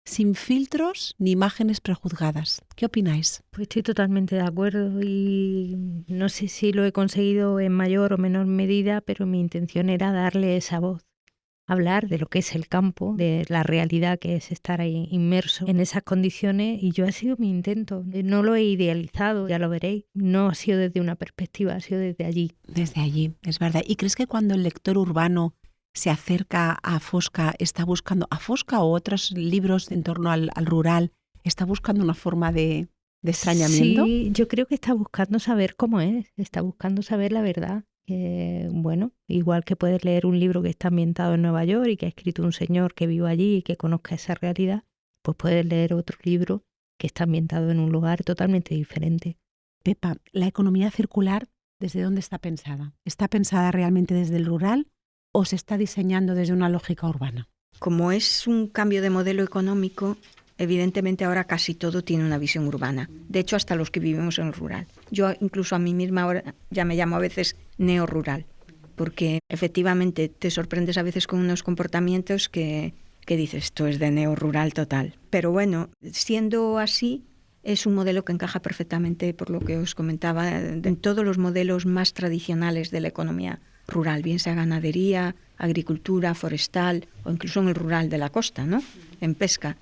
sin filtros ni imágenes prejuzgadas. ¿Qué opináis? Pues estoy totalmente de acuerdo y no sé si lo he conseguido en mayor o menor medida, pero mi intención era darle esa voz. Hablar de lo que es el campo, de la realidad que es estar ahí inmerso en esas condiciones, y yo ha sido mi intento. No lo he idealizado, ya lo veréis. No ha sido desde una perspectiva, ha sido desde allí. Desde allí, es verdad. ¿Y crees que cuando el lector urbano se acerca a Fosca, está buscando a Fosca o otros libros en torno al rural, está buscando una forma de extrañamiento? Sí, yo creo que está buscando saber cómo es, está buscando saber la verdad. Bueno, igual que puedes leer un libro que está ambientado en Nueva York y que ha escrito un señor que vive allí y que conozca esa realidad, pues puedes leer otro libro que está ambientado en un lugar totalmente diferente. Pepa, ¿la economía circular desde dónde está pensada? ¿Está pensada realmente desde el rural o se está diseñando desde una lógica urbana? Como es un cambio de modelo económico, evidentemente ahora casi todo tiene una visión urbana. De hecho, hasta los que vivimos en el rural. Yo incluso a mí misma ahora ya me llamo a veces neorrural, porque efectivamente te sorprendes a veces con unos comportamientos que dices, esto es de neorrural total. Pero bueno, siendo así, es un modelo que encaja perfectamente, por lo que os comentaba, en todos los modelos más tradicionales de la economía rural, bien sea ganadería, agricultura, forestal o incluso en el rural de la costa, ¿no? En pesca.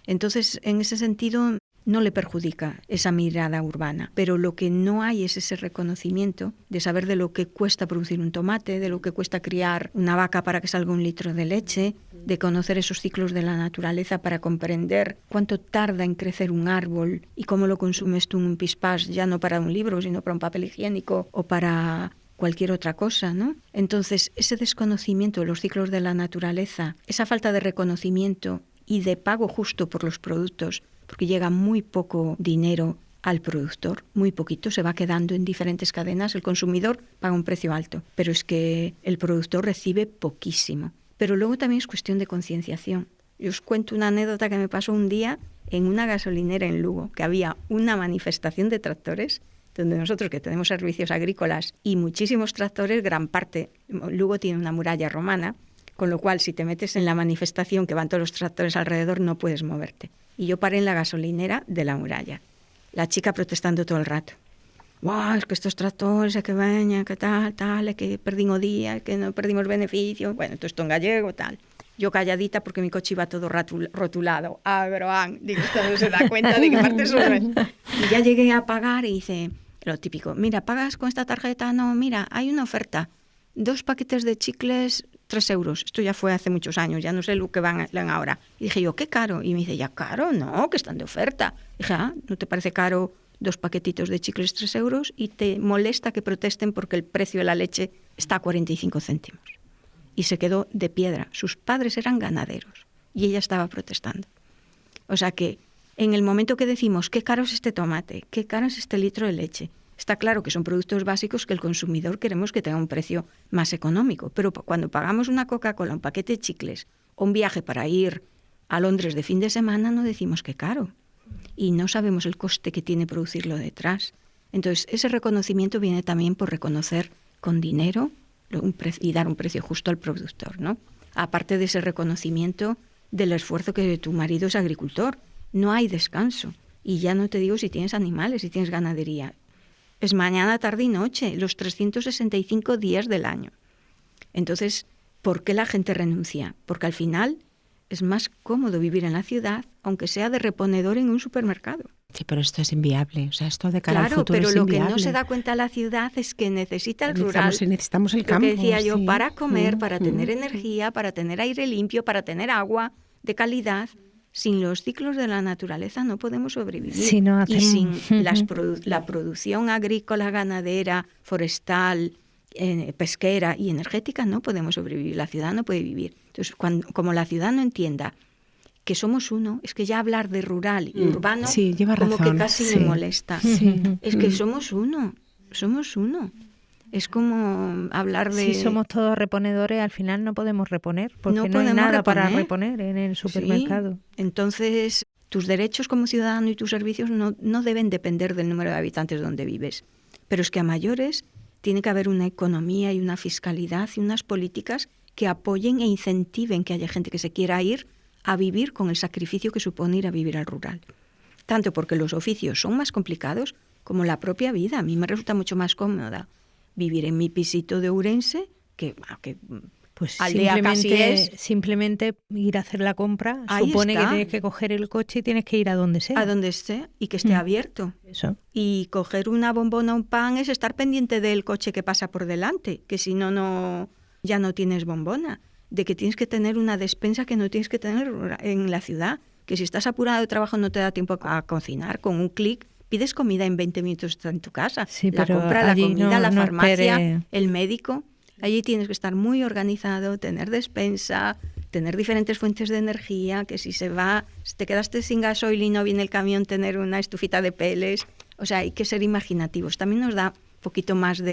Entonces, en ese sentido, no le perjudica esa mirada urbana. Pero lo que no hay es ese reconocimiento de saber de lo que cuesta producir un tomate, de lo que cuesta criar una vaca para que salga 1 litro de leche, de conocer esos ciclos de la naturaleza para comprender cuánto tarda en crecer un árbol y cómo lo consumes tú en un pispás, ya no para un libro, sino para un papel higiénico o para cualquier otra cosa, ¿no? Entonces, ese desconocimiento de los ciclos de la naturaleza, esa falta de reconocimiento y de pago justo por los productos, porque llega muy poco dinero al productor, muy poquito, se va quedando en diferentes cadenas, el consumidor paga un precio alto, pero es que el productor recibe poquísimo. Pero luego también es cuestión de concienciación. Yo os cuento una anécdota que me pasó un día en una gasolinera en Lugo, que había una manifestación de tractores, donde nosotros que tenemos servicios agrícolas y muchísimos tractores, gran parte, Lugo tiene una muralla romana, Con lo cual, si te metes en la manifestación que van todos los tractores alrededor, no puedes moverte. Y yo paré en la gasolinera de la muralla. La chica protestando todo el rato. ¡Wow! Es que estos tractores, que veñan, que tal, que perdimos días, que no perdimos beneficios. Bueno, todo esto en gallego, tal. Yo calladita porque mi coche iba todo rotulado. Agroan. Digo, esto no se da cuenta de qué parte sube. Y ya llegué a pagar y hice lo típico. Mira, ¿pagas con esta tarjeta? No, mira, hay una oferta. 2 paquetes de chicles, 3 euros. Esto ya fue hace muchos años, ya no sé lo que van ahora. Y dije yo, ¿qué caro? Y me dice, ya caro, no, que están de oferta. Dije, ¿no te parece caro 2 paquetitos de chicles 3 euros? Y te molesta que protesten porque el precio de la leche está a 45 céntimos. Y se quedó de piedra. Sus padres eran ganaderos y ella estaba protestando. O sea que en el momento que decimos, qué caro es este tomate, qué caro es este litro de leche, está claro que son productos básicos que el consumidor queremos que tenga un precio más económico, pero cuando pagamos una Coca-Cola, un paquete de chicles o un viaje para ir a Londres de fin de semana, no decimos que caro y no sabemos el coste que tiene producirlo detrás. Entonces, ese reconocimiento viene también por reconocer con dinero y dar un precio justo al productor, ¿no? Aparte de ese reconocimiento del esfuerzo que tu marido es agricultor, no hay descanso. Y ya no te digo si tienes animales, si tienes ganadería. Es mañana, tarde y noche, los 365 días del año. Entonces, ¿por qué la gente renuncia? Porque al final es más cómodo vivir en la ciudad, aunque sea de reponedor en un supermercado. Sí, pero esto es inviable. O sea, esto de cara al futuro es inviable. Claro, pero lo que no se da cuenta la ciudad es que necesita el rural. Necesitamos el campo. Lo que decía yo, para comer, para tener energía, para tener aire limpio, para tener agua de calidad. Sin los ciclos de la naturaleza no podemos sobrevivir. Si no hacemos... Y sin la producción agrícola, ganadera, forestal, pesquera y energética no podemos sobrevivir. La ciudad no puede vivir. Entonces, como la ciudad no entienda que somos uno, es que ya hablar de rural y urbano lleva razón. Como que casi me molesta. Es que somos uno. Es como hablar de... Si somos todos reponedores, al final no podemos reponer, porque no hay nada para reponer en el supermercado. Sí. Entonces, tus derechos como ciudadano y tus servicios no deben depender del número de habitantes donde vives. Pero es que a mayores tiene que haber una economía y una fiscalidad y unas políticas que apoyen e incentiven que haya gente que se quiera ir a vivir con el sacrificio que supone ir a vivir al rural. Tanto porque los oficios son más complicados como la propia vida. A mí me resulta mucho más cómoda vivir en mi pisito de Ourense, que pues aldea casi es. Simplemente ir a hacer la compra Ahí supone está. que tienes que coger el coche y tienes que ir a donde sea. A donde esté y que esté abierto. Eso. Y coger una bombona o un pan es estar pendiente del coche que pasa por delante, que si no, ya no tienes bombona. De que tienes que tener una despensa que no tienes que tener en la ciudad. Que si estás apurado de trabajo no te da tiempo a cocinar. Con un clic pides comida en 20 minutos está en tu casa. Sí, la pero compra, la comida, la farmacia, el médico. Allí tienes que estar muy organizado, tener despensa, tener diferentes fuentes de energía, que si te quedaste sin gasoil y no viene el camión, tener una estufita de peles. O sea, hay que ser imaginativos. También nos da un poquito más de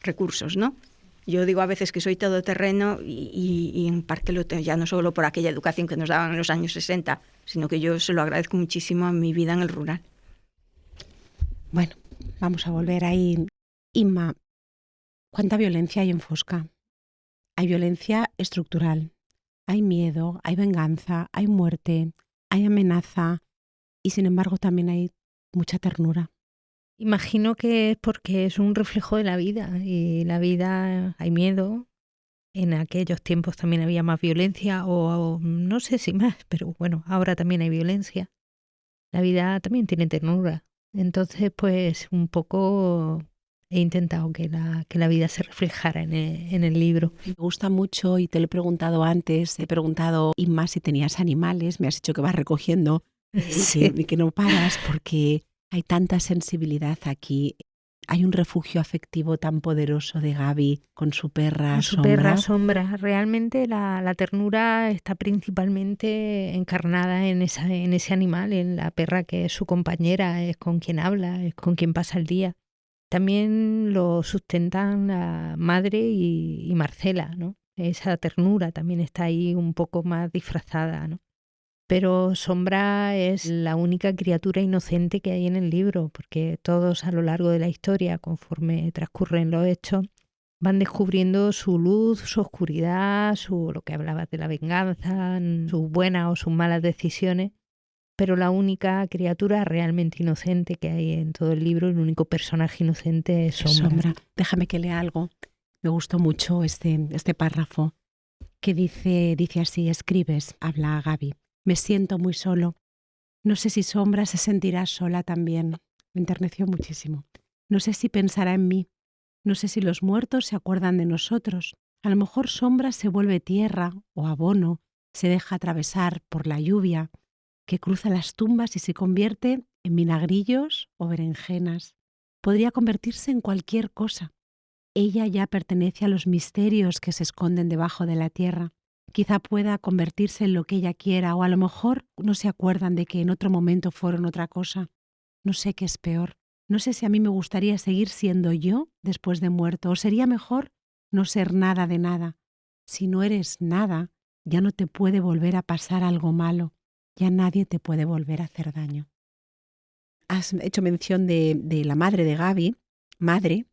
recursos, ¿no? Yo digo a veces que soy todoterreno y en parte lo tengo ya no solo por aquella educación que nos daban en los años 60, sino que yo se lo agradezco muchísimo a mi vida en el rural. Bueno, vamos a volver ahí. Inma, ¿cuánta violencia hay en Fosca? Hay violencia estructural, hay miedo, hay venganza, hay muerte, hay amenaza y sin embargo también hay mucha ternura. Imagino que es porque es un reflejo de la vida y la vida hay miedo. En aquellos tiempos también había más violencia o no sé si más, pero bueno, ahora también hay violencia. La vida también tiene ternura. Entonces, pues un poco he intentado que la vida se reflejara en el libro. Me gusta mucho y te lo he preguntado antes, he preguntado, Inma, si tenías animales, me has dicho que vas recogiendo y que no paras porque hay tanta sensibilidad aquí. Hay un refugio afectivo tan poderoso de Gaby con su perra Sombra. Su perra Sombra. Realmente la ternura está principalmente encarnada en ese animal, en la perra que es su compañera, es con quien habla, es con quien pasa el día. También lo sustentan la madre y Marcela, ¿no? Esa ternura también está ahí un poco más disfrazada, ¿no? Pero Sombra es la única criatura inocente que hay en el libro, porque todos a lo largo de la historia, conforme transcurren los hechos, van descubriendo su luz, su oscuridad, lo que hablabas de la venganza, sus buenas o sus malas decisiones. Pero la única criatura realmente inocente que hay en todo el libro, el único personaje inocente es Sombra. Déjame que lea algo. Me gustó mucho este párrafo que dice así, escribes, habla a Gaby. Me siento muy solo. No sé si Sombra se sentirá sola también. Me enterneció muchísimo. No sé si pensará en mí. No sé si los muertos se acuerdan de nosotros. A lo mejor Sombra se vuelve tierra o abono, se deja atravesar por la lluvia, que cruza las tumbas y se convierte en vinagrillos o berenjenas. Podría convertirse en cualquier cosa. Ella ya pertenece a los misterios que se esconden debajo de la tierra. Quizá pueda convertirse en lo que ella quiera, o a lo mejor no se acuerdan de que en otro momento fueron otra cosa. No sé qué es peor. No sé si a mí me gustaría seguir siendo yo después de muerto, o sería mejor no ser nada de nada. Si no eres nada, ya no te puede volver a pasar algo malo. Ya nadie te puede volver a hacer daño. Has hecho mención de la madre de Gaby, madre,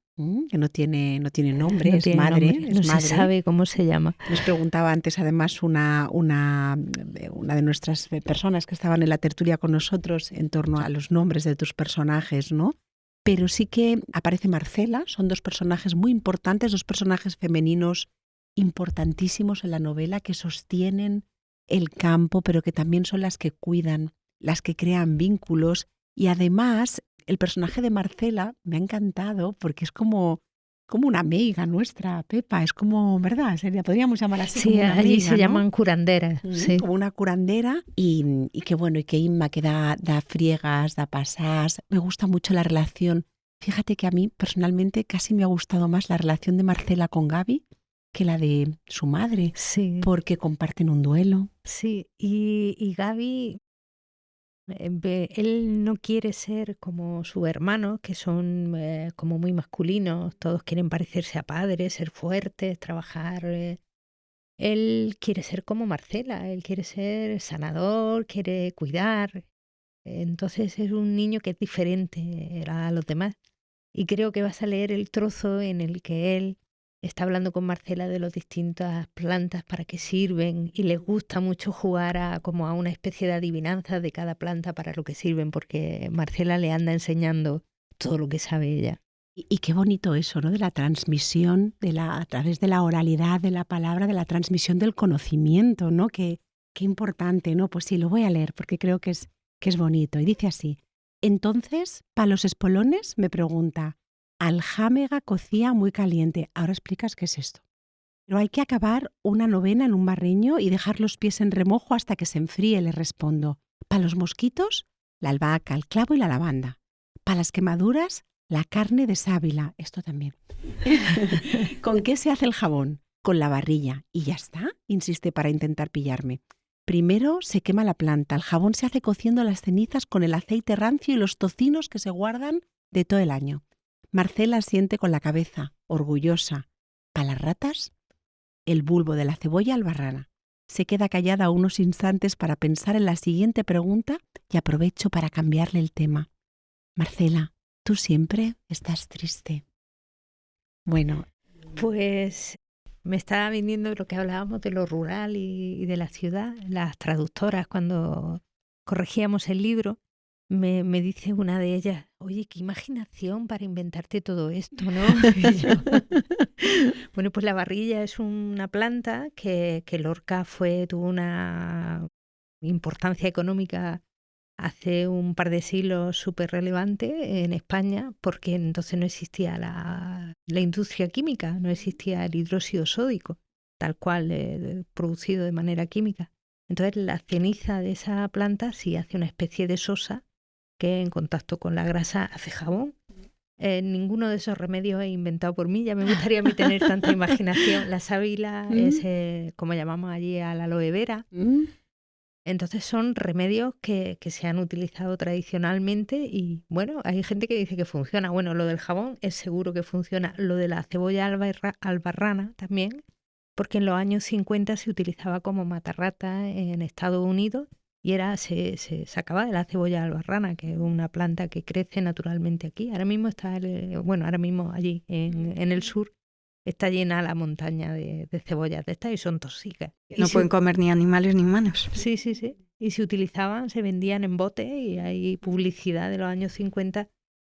que no tiene nombre, es madre. No se sabe cómo se llama. Nos preguntaba antes además una de nuestras personas que estaban en la tertulia con nosotros en torno a los nombres de tus personajes, ¿no? Pero sí que aparece Marcela, son dos personajes muy importantes, dos personajes femeninos importantísimos en la novela que sostienen el campo, pero que también son las que cuidan, las que crean vínculos. Y además, el personaje de Marcela me ha encantado porque es como una amiga nuestra, Pepa. Es como, ¿verdad? Podríamos llamar así. Sí, como una allí amiga, se ¿no? llaman curanderas. Sí. Como una curandera y que bueno, y que Inma que da friegas, da pasás. Me gusta mucho la relación. Fíjate que a mí personalmente casi me ha gustado más la relación de Marcela con Gaby que la de su madre, Sí. porque comparten un duelo. Sí, y Gaby, él no quiere ser como sus hermanos, que son como muy masculinos, todos quieren parecerse a padres, ser fuertes, trabajar. Él quiere ser como Marcela, él quiere ser sanador, quiere cuidar. Entonces es un niño que es diferente a los demás. Y creo que vas a leer el trozo en el que él está hablando con Marcela de las distintas plantas para qué sirven y les gusta mucho jugar como a una especie de adivinanza de cada planta para lo que sirven, porque Marcela le anda enseñando todo lo que sabe ella. Y qué bonito eso, ¿no? De la transmisión, a través de la oralidad, de la palabra, de la transmisión del conocimiento, ¿no? Qué importante, ¿no? Pues sí, lo voy a leer porque creo que es bonito. Y dice así: entonces, para los espolones, me pregunta, aljámega cocía muy caliente. Ahora explicas qué es esto. Pero hay que acabar una novena en un barreño y dejar los pies en remojo hasta que se enfríe, le respondo. Para los mosquitos, la albahaca, el clavo y la lavanda. Para las quemaduras, la carne de sábila. Esto también. ¿Con qué se hace el jabón? Con la barrilla. ¿Y ya está? Insiste para intentar pillarme. Primero se quema la planta. El jabón se hace cociendo las cenizas con el aceite rancio y los tocinos que se guardan de todo el año. Marcela asiente con la cabeza, orgullosa. ¿Para las ratas? El bulbo de la cebolla albarrana. Se queda callada unos instantes para pensar en la siguiente pregunta y aprovecho para cambiarle el tema. Marcela, ¿tú siempre estás triste? Bueno, pues me estaba viniendo lo que hablábamos de lo rural y de la ciudad. Las traductoras, cuando corregíamos el libro, me dice una de ellas, oye, qué imaginación para inventarte todo esto, ¿no? Bueno, pues la barrilla es una planta que Lorca tuvo una importancia económica hace un par de siglos súper relevante en España, porque entonces no existía la industria química, no existía el hidróxido sódico, tal cual, producido de manera química. Entonces la ceniza de esa planta sí hace una especie de sosa que en contacto con la grasa hace jabón. Ninguno de esos remedios es inventado por mí, ya me gustaría a mí tener tanta imaginación. La sábila es, como llamamos allí, a la aloe vera. Entonces son remedios que se han utilizado tradicionalmente y bueno, hay gente que dice que funciona. Bueno, lo del jabón es seguro que funciona. Lo de la cebolla albarrana también, porque en los años 50 se utilizaba como matarrata en Estados Unidos y se sacaba de la cebolla albarrana, que es una planta que crece naturalmente aquí. Ahora mismo allí en el sur está llena la montaña de cebollas de estas y son tóxicas. No pueden comer ni animales ni humanos. Sí. Y se utilizaban, se vendían en bote y hay publicidad de los años 50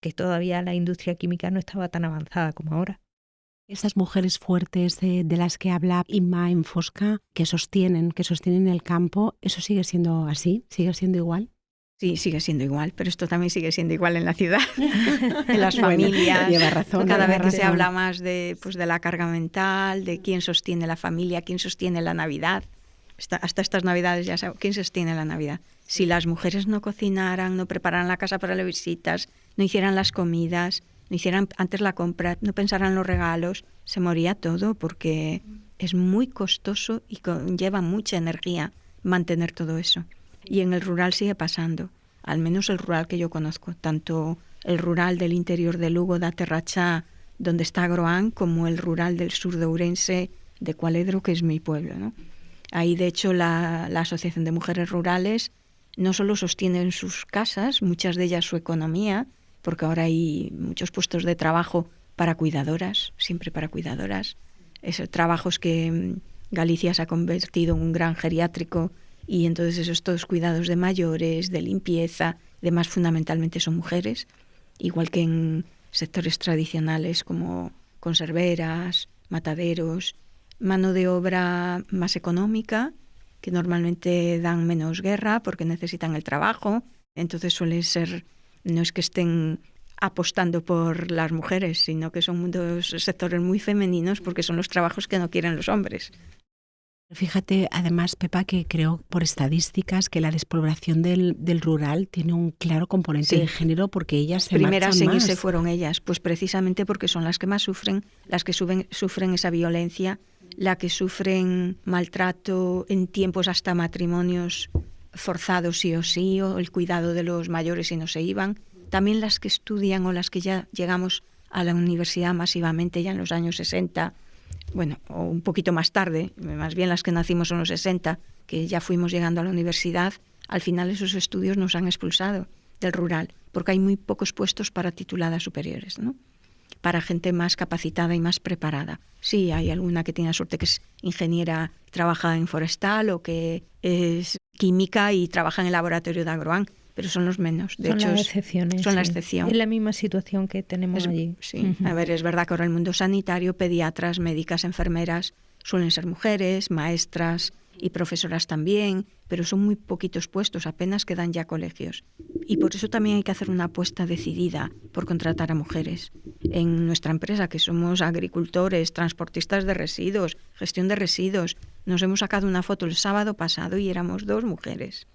que todavía la industria química no estaba tan avanzada como ahora. Esas mujeres fuertes de las que habla Inma en Fosca, que sostienen el campo, ¿eso sigue siendo así? ¿Sigue siendo igual? Sí, sigue siendo igual, pero esto también sigue siendo igual en la ciudad, en las familias. Lleva razón. Cada vez que se habla más de la carga mental, de quién sostiene la familia, quién sostiene la Navidad. Hasta estas Navidades ya sabemos, ¿quién sostiene la Navidad? Si las mujeres no cocinaran, no prepararan la casa para las visitas, no hicieran las comidas, no hicieran antes la compra, no pensaran los regalos, se moría todo porque es muy costoso y conlleva mucha energía mantener todo eso. Y en el rural sigue pasando, al menos el rural que yo conozco, tanto el rural del interior de Lugo, de Aterrachá, donde está Groán, como el rural del sur de Ourense, de Cualedro, que es mi pueblo, ¿no? Ahí, de hecho, la Asociación de Mujeres Rurales no solo sostiene en sus casas, muchas de ellas su economía, porque ahora hay muchos puestos de trabajo para cuidadoras, siempre para cuidadoras. Esos trabajos que Galicia se ha convertido en un gran geriátrico y entonces esos todos cuidados de mayores, de limpieza, además fundamentalmente son mujeres, igual que en sectores tradicionales como conserveras, mataderos, mano de obra más económica, que normalmente dan menos guerra porque necesitan el trabajo, entonces suele ser, no es que estén apostando por las mujeres, sino que son dos sectores muy femeninos porque son los trabajos que no quieren los hombres. Fíjate, además, Pepa, que creo por estadísticas que la despoblación del rural tiene un claro componente de género porque ellas se primeras marchan en irse más. fueron ellas, pues precisamente porque son las que más sufren, las que sufren esa violencia, las que sufren maltrato en tiempos hasta matrimonios forzados sí, o el cuidado de los mayores si no se iban. También las que estudian o las que ya llegamos a la universidad masivamente ya en los años 60, bueno, o un poquito más tarde, más bien las que nacimos en los 60, que ya fuimos llegando a la universidad, al final esos estudios nos han expulsado del rural, porque hay muy pocos puestos para tituladas superiores, ¿no? Para gente más capacitada y más preparada. Sí, hay alguna que tiene la suerte que es ingeniera, trabaja en forestal o que es química y trabaja en el laboratorio de Agroán, pero son los menos. De hecho, las excepciones. Son la excepción. Es la misma situación que tenemos allí. Sí, a ver, es verdad que ahora el mundo sanitario, pediatras, médicas, enfermeras, suelen ser mujeres, maestras y profesoras también, pero son muy poquitos puestos, apenas quedan ya colegios. Y por eso también hay que hacer una apuesta decidida por contratar a mujeres. En nuestra empresa, que somos agricultores, transportistas de residuos, gestión de residuos, nos hemos sacado una foto el sábado pasado y éramos 2 mujeres.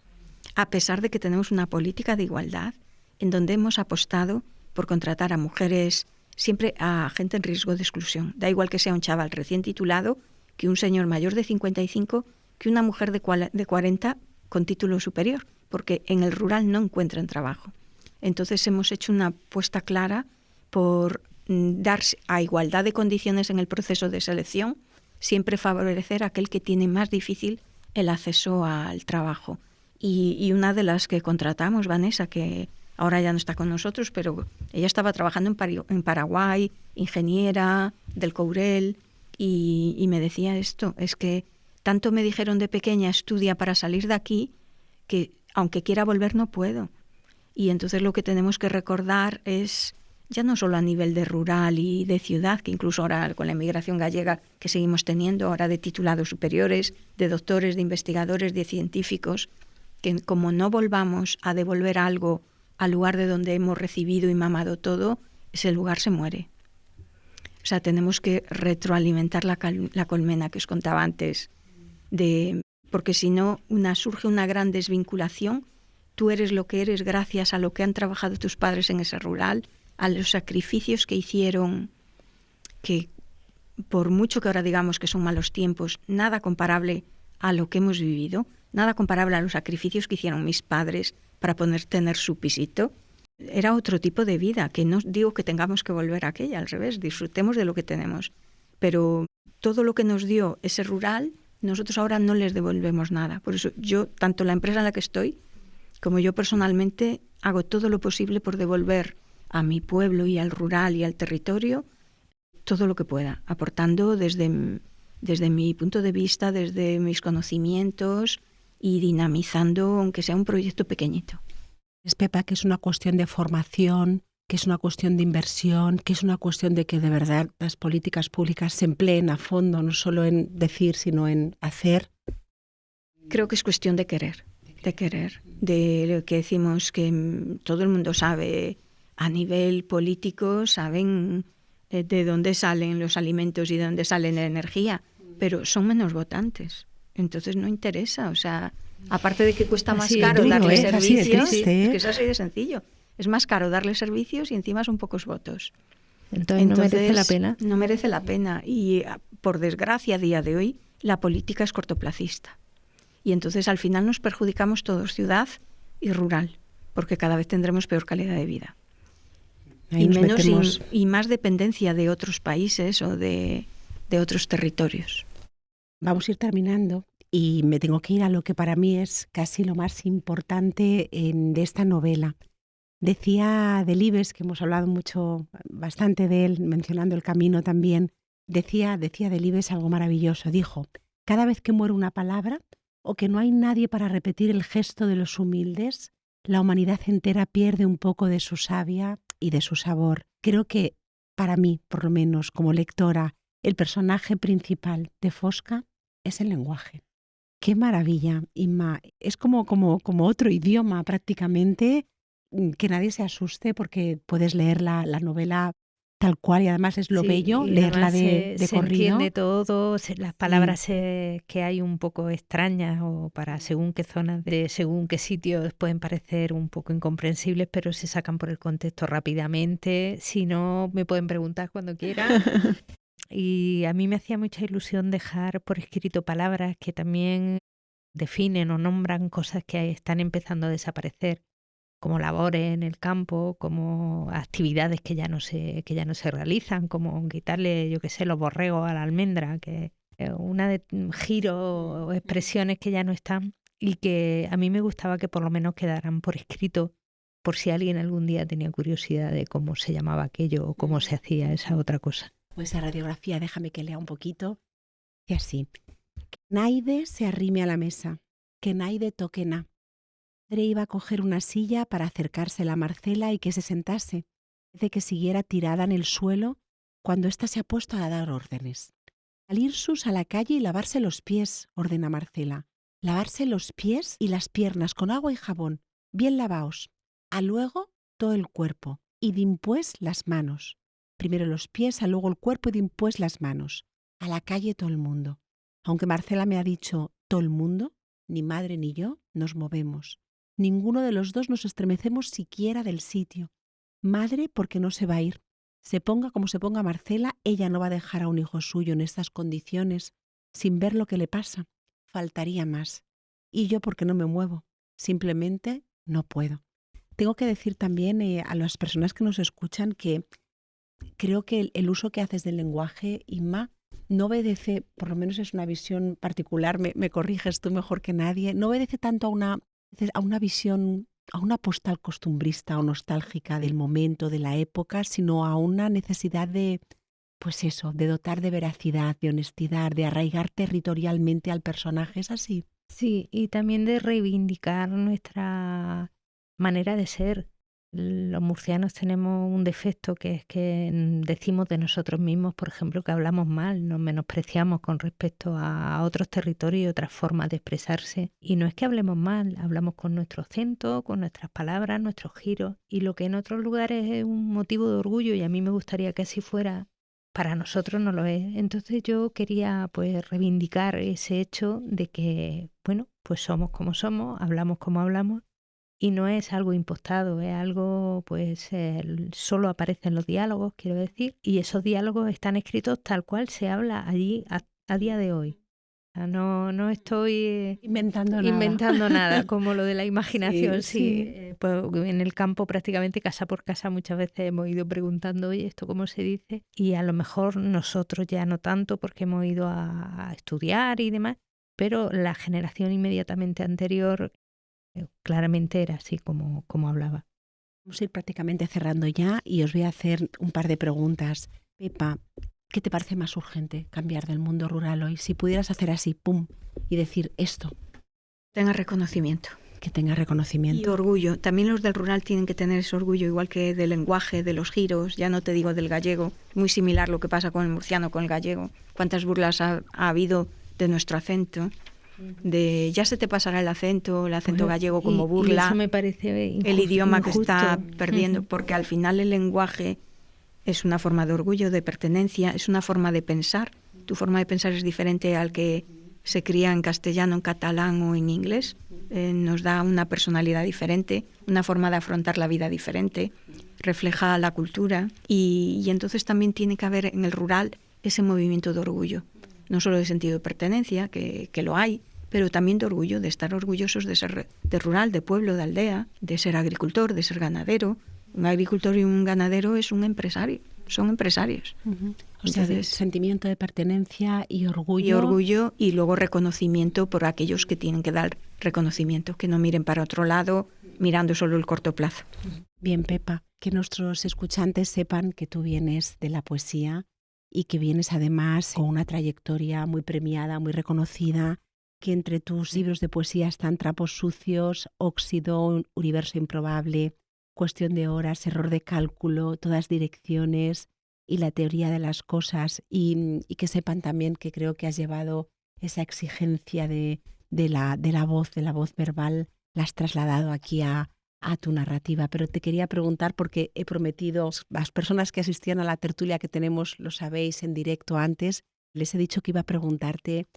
A pesar de que tenemos una política de igualdad en donde hemos apostado por contratar a mujeres, siempre a gente en riesgo de exclusión. Da igual que sea un chaval recién titulado, que un señor mayor de 55, que una mujer de 40 con título superior, porque en el rural no encuentran trabajo. Entonces hemos hecho una apuesta clara por dar a igualdad de condiciones en el proceso de selección, siempre favorecer a aquel que tiene más difícil el acceso al trabajo. Y una de las que contratamos, Vanessa, que ahora ya no está con nosotros, pero ella estaba trabajando en Paraguay, ingeniera del Courel, y me decía esto, es que tanto me dijeron de pequeña, estudia para salir de aquí, que aunque quiera volver no puedo. Y entonces lo que tenemos que recordar es, ya no solo a nivel de rural y de ciudad, que incluso ahora con la inmigración gallega que seguimos teniendo, ahora de titulados superiores, de doctores, de investigadores, de científicos, que como no volvamos a devolver algo al lugar de donde hemos recibido y mamado todo, ese lugar se muere. O sea, tenemos que retroalimentar la colmena que os contaba antes, porque si no surge una gran desvinculación. Tú eres lo que eres gracias a lo que han trabajado tus padres en ese rural, a los sacrificios que hicieron, que por mucho que ahora digamos que son malos tiempos, nada comparable a lo que hemos vivido, nada comparable a los sacrificios que hicieron mis padres para poder tener su pisito. Era otro tipo de vida, que no digo que tengamos que volver a aquella, al revés, disfrutemos de lo que tenemos. Pero todo lo que nos dio ese rural, nosotros ahora no les devolvemos nada. Por eso yo, tanto la empresa en la que estoy, como yo personalmente, hago todo lo posible por devolver a mi pueblo y al rural y al territorio todo lo que pueda, aportando desde mi punto de vista, desde mis conocimientos y dinamizando, aunque sea un proyecto pequeñito. Es, Pepa, que es una cuestión de formación, que es una cuestión de inversión, que es una cuestión de que de verdad las políticas públicas se empleen a fondo, no solo en decir, sino en hacer. Creo que es cuestión de querer, de lo que decimos que todo el mundo sabe a nivel político, saben de dónde salen los alimentos y de dónde sale la energía, pero son menos votantes. Entonces no interesa, o sea, aparte de que cuesta más caro darle servicios, es que es así de sencillo. Es más caro darle servicios y encima son pocos votos. Entonces no merece la pena. No merece la pena. Y por desgracia, a día de hoy, la política es cortoplacista. Y entonces al final nos perjudicamos todos, ciudad y rural, porque cada vez tendremos peor calidad de vida. Ahí Y más dependencia de otros países o de otros territorios. Vamos a ir terminando y me tengo que ir a lo que para mí es casi lo más importante de esta novela. Decía Delibes, que hemos hablado bastante de él, mencionando el camino también, decía Delibes algo maravilloso. Dijo, cada vez que muere una palabra o que no hay nadie para repetir el gesto de los humildes, la humanidad entera pierde un poco de su savia y de su sabor. Creo que, para mí, por lo menos, como lectora, el personaje principal de Fosca es el lenguaje. ¡Qué maravilla, Inma! Es como otro idioma prácticamente, que nadie se asuste porque puedes leer la novela tal cual y además es lo bello, leerla de corrido. Se entiende todo, las palabras que hay un poco extrañas o para según qué zonas de según qué sitios pueden parecer un poco incomprensibles, pero se sacan por el contexto rápidamente. Si no, me pueden preguntar cuando quieran. Y a mí me hacía mucha ilusión dejar por escrito palabras que también definen o nombran cosas que están empezando a desaparecer, como labores en el campo, como actividades que ya no se realizan, como quitarle, yo qué sé, los borregos a la almendra, que es una de giros o expresiones que ya no están y que a mí me gustaba que por lo menos quedaran por escrito, por si alguien algún día tenía curiosidad de cómo se llamaba aquello o cómo se hacía esa otra cosa. Pues esa radiografía, déjame que lea un poquito. Y así, que naide se arrime a la mesa, que naide toque na. Padre iba a coger una silla para acercársela a Marcela y que se sentase, de que siguiera tirada en el suelo cuando ésta se ha puesto a dar órdenes. Salirsus a la calle y lavarse los pies, ordena Marcela. Lavarse los pies y las piernas con agua y jabón, bien lavaos. A luego todo el cuerpo y dimpués las manos. Primero los pies, a luego el cuerpo y dimpués las manos. A la calle todo el mundo. Aunque Marcela me ha dicho todo el mundo, ni madre ni yo nos movemos. Ninguno de los dos nos estremecemos siquiera del sitio. Madre porque no se va a ir. Se ponga como se ponga Marcela, ella no va a dejar a un hijo suyo en estas condiciones, sin ver lo que le pasa. Faltaría más. Y yo porque no me muevo. Simplemente no puedo. Tengo que decir también a las personas que nos escuchan que creo que el uso que haces del lenguaje, Inma, no obedece, por lo menos es una visión particular, me corriges tú mejor que nadie, no obedece tanto a una visión, a una postal costumbrista o nostálgica del momento, de la época, sino a una necesidad de, pues eso, de dotar de veracidad, de honestidad, de arraigar territorialmente al personaje. ¿Es así? Sí, y también de reivindicar nuestra manera de ser. Los murcianos tenemos un defecto que es que decimos de nosotros mismos, por ejemplo, que hablamos mal, nos menospreciamos con respecto a otros territorios y otras formas de expresarse. Y no es que hablemos mal, hablamos con nuestro acento, con nuestras palabras, nuestros giros, y lo que en otros lugares es un motivo de orgullo, y a mí me gustaría que así fuera, para nosotros no lo es. Entonces yo quería pues reivindicar ese hecho de que, bueno, pues somos como somos, hablamos como hablamos, y no es algo impostado, es algo, pues, solo aparece en los diálogos, quiero decir, y esos diálogos están escritos tal cual se habla allí a día de hoy. O sea, no estoy inventando nada, como lo de la imaginación, sí. Sí. Pues en el campo prácticamente casa por casa muchas veces hemos ido preguntando, oye, ¿esto cómo se dice? Y a lo mejor nosotros ya no tanto porque hemos ido a estudiar y demás, pero la generación inmediatamente anterior claramente era así como hablaba. Vamos a ir prácticamente cerrando ya y os voy a hacer un par de preguntas. Pepa, ¿Qué te parece más urgente cambiar del mundo rural hoy? Si pudieras hacer así, pum, y decir esto. Tenga reconocimiento. Que tenga reconocimiento. Y orgullo. También los del rural tienen que tener ese orgullo, igual que del lenguaje, de los giros, ya no te digo del gallego. Muy similar lo que pasa con el murciano, con el gallego. ¿Cuántas burlas ha habido de nuestro acento? De ya se te pasará el acento gallego como burla. Y eso me parece injusto, el idioma que injusto. está perdiendo, porque al final el lenguaje es una forma de orgullo, de pertenencia, es una forma de pensar. Tu forma de pensar es diferente al que se cría en castellano, en catalán o en inglés. Nos da una personalidad diferente, una forma de afrontar la vida diferente, refleja la cultura y entonces también tiene que haber en el rural ese movimiento de orgullo, no solo de sentido de pertenencia, que lo hay, pero también de orgullo, de estar orgullosos de ser de rural, de pueblo, de aldea, de ser agricultor, de ser ganadero. Un agricultor y un ganadero es un empresario, son empresarios. O sea, Entonces, sentimiento de pertenencia y orgullo. Y orgullo y luego reconocimiento por aquellos que tienen que dar reconocimiento, que no miren para otro lado mirando solo el corto plazo. Bien, Pepa, que nuestros escuchantes sepan que tú vienes de la poesía y que vienes además con una trayectoria muy premiada, muy reconocida, que entre tus libros de poesía están Trapos sucios, Óxido, Universo improbable, Cuestión de horas, Error de cálculo, Todas direcciones y La teoría de las cosas, y que sepan también que creo que has llevado esa exigencia de la voz verbal, la has trasladado aquí a tu narrativa. Pero te quería preguntar, porque he prometido, las personas que asistían a la tertulia que tenemos, lo sabéis, en directo antes, les he dicho que iba a preguntarte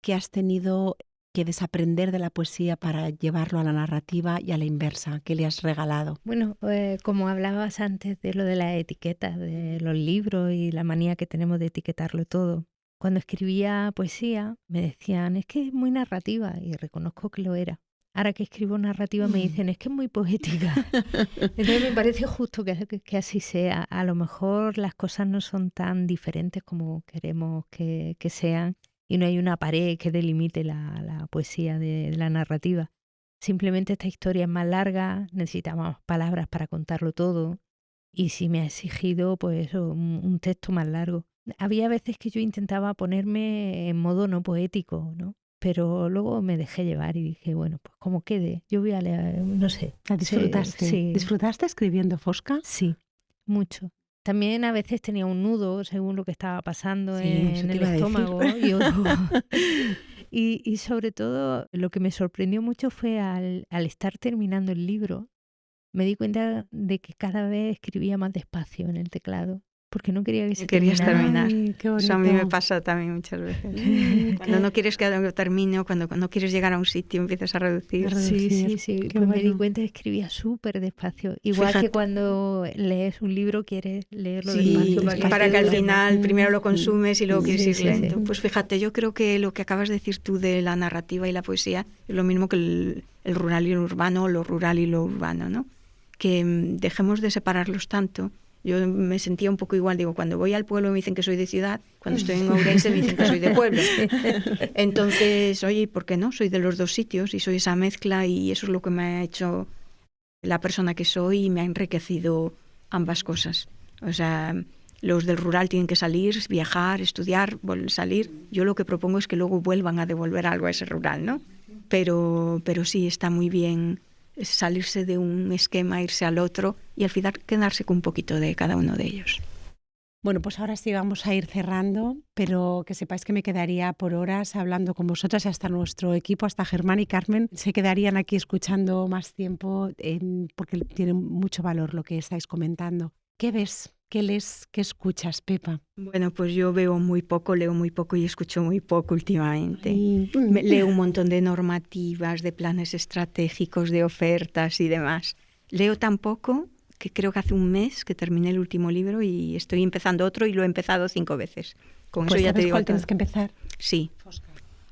qué has tenido que desaprender de la poesía para llevarlo a la narrativa y a la inversa, qué le has regalado. Bueno, como hablabas antes de lo de las etiquetas, de los libros y la manía que tenemos de etiquetarlo todo. Cuando escribía poesía me decían, es que es muy narrativa, y reconozco que lo era. Ahora que escribo narrativa me dicen, es que es muy poética. Entonces me parece justo que así sea. A lo mejor las cosas no son tan diferentes como queremos que sean y no hay una pared que delimite la poesía de la narrativa. Simplemente esta historia es más larga, necesitamos palabras para contarlo todo y sí me ha exigido pues un texto más largo. Había veces que yo intentaba ponerme en modo no poético, ¿no? Pero luego me dejé llevar y dije, bueno, pues como quede, yo voy a leer, no sé. ¿La disfrutaste? Sí. ¿Disfrutaste escribiendo, Fosca? Sí, mucho. También a veces tenía un nudo según lo que estaba pasando Sí, en el estómago. Y sobre todo lo que me sorprendió mucho fue al estar terminando el libro, me di cuenta de que cada vez escribía más despacio en el teclado. Porque no quería que se Querías terminar. Ay, qué bonito. Eso a mí me pasa también muchas veces. Cuando no quieres que algo termine, cuando no quieres llegar a un sitio, empiezas a reducir. Sí. Pues bueno. me di cuenta que escribía súper despacio. Igual Fíjate. que cuando lees un libro, quieres leerlo Sí, despacio. para que al final primero lo consumes y luego quieres ir lento. Sí. Pues fíjate, yo creo que lo que acabas de decir tú de la narrativa y la poesía es lo mismo que el rural y lo urbano, o lo rural y lo urbano, ¿no? Que dejemos de separarlos tanto. Yo me sentía un poco igual, digo, cuando voy al pueblo me dicen que soy de ciudad, cuando estoy en Ourense me dicen que soy de pueblo. Entonces, oye, ¿por qué no? Soy de los dos sitios y soy esa mezcla y eso es lo que me ha hecho la persona que soy y me ha enriquecido ambas cosas. O sea, los del rural tienen que salir, viajar, estudiar, salir. Yo lo que propongo es que luego vuelvan a devolver algo a ese rural, ¿no? Pero sí, está muy bien salirse de un esquema, irse al otro y al final quedarse con un poquito de cada uno de ellos. Bueno, pues ahora sí vamos a ir cerrando, pero que sepáis que me quedaría por horas hablando con vosotras y hasta nuestro equipo, hasta Germán y Carmen, se quedarían aquí escuchando más tiempo porque tiene mucho valor lo que estáis comentando. ¿Qué ves? ¿Qué lees? ¿Qué escuchas, Pepa? Bueno, pues yo veo muy poco, leo muy poco y escucho muy poco últimamente. Leo un montón de normativas, de planes estratégicos, de ofertas y demás. Leo tan poco que creo que hace un mes que terminé el último libro y estoy empezando otro y lo he empezado 5 veces. Con Pues eso ya te digo ¿cuál todo. tienes que empezar? Sí.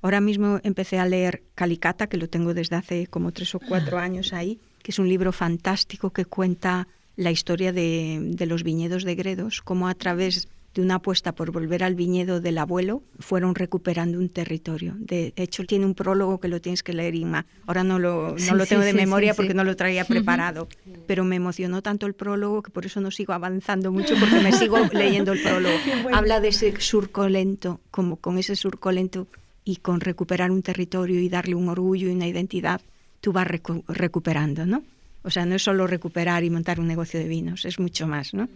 Ahora mismo empecé a leer Calicata, que lo tengo desde hace como 3 o 4 años ahí, que es un libro fantástico que cuenta la historia de los viñedos de Gredos, cómo a través de una apuesta por volver al viñedo del abuelo, fueron recuperando un territorio. De hecho, tiene un prólogo que lo tienes que leer, Inma. Ahora no lo tengo de memoria porque no lo traía preparado, pero me emocionó tanto el prólogo que por eso no sigo avanzando mucho, porque me sigo leyendo el prólogo. Habla de ese surco lento, como con ese surco lento y con recuperar un territorio y darle un orgullo y una identidad, tú vas recuperando, ¿no? O sea, no es solo recuperar y montar un negocio de vinos, es mucho más, ¿no?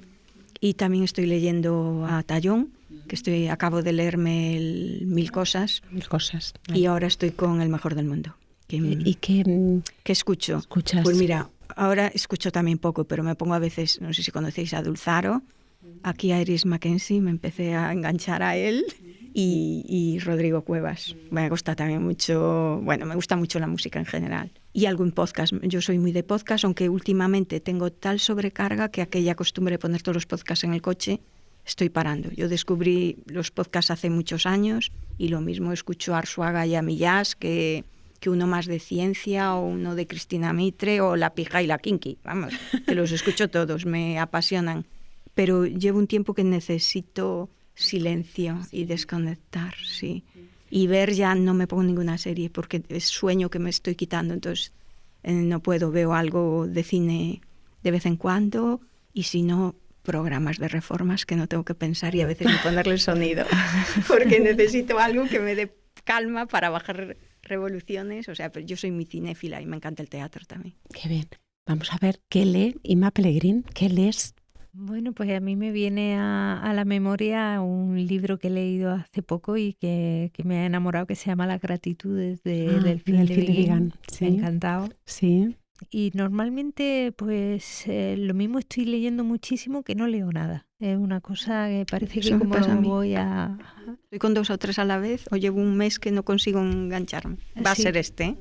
Y también estoy leyendo a Tallón, que acabo de leerme el Mil Cosas. Mil cosas. Y ahora estoy con El Mejor del Mundo. ¿Y qué escucho? ¿Escuchas? Pues mira, ahora escucho también poco, pero me pongo a veces, no sé si conocéis a Dulzaro, aquí a Iris Mackenzie, me empecé a enganchar a él, y Rodrigo Cuevas. Me gusta también mucho, me gusta mucho la música en general. Y algún podcast. Yo soy muy de podcast, aunque últimamente tengo tal sobrecarga que aquella costumbre de poner todos los podcasts en el coche, estoy parando. Yo descubrí los podcasts hace muchos años y lo mismo escucho a Arzuaga y a Millás que uno más de ciencia o uno de Cristina Mitre o La Pija y la Kinky. Vamos, que los escucho todos, me apasionan. Pero llevo un tiempo que necesito silencio y desconectar, sí. Y ver ya no me pongo ninguna serie porque es sueño que me estoy quitando, entonces no puedo, veo algo de cine de vez en cuando y si no, programas de reformas que no tengo que pensar y a veces ni ponerle sonido porque necesito algo que me dé calma para bajar revoluciones. O sea, pero yo soy muy cinéfila y me encanta el teatro también. Qué bien. Vamos a ver qué lee Inma Pelegrín. ¿Qué lees? Bueno, pues a mí me viene a la memoria un libro que he leído hace poco y que me ha enamorado, que se llama Las gratitudes del Delfín de Vigan. Sí. Me ha encantado. Sí. Y normalmente, pues lo mismo estoy leyendo muchísimo que no leo nada. Es una cosa que parece que como voy a... Estoy con 2 o 3 a la vez o llevo un mes que no consigo engancharme. Va a ser este, ¿eh?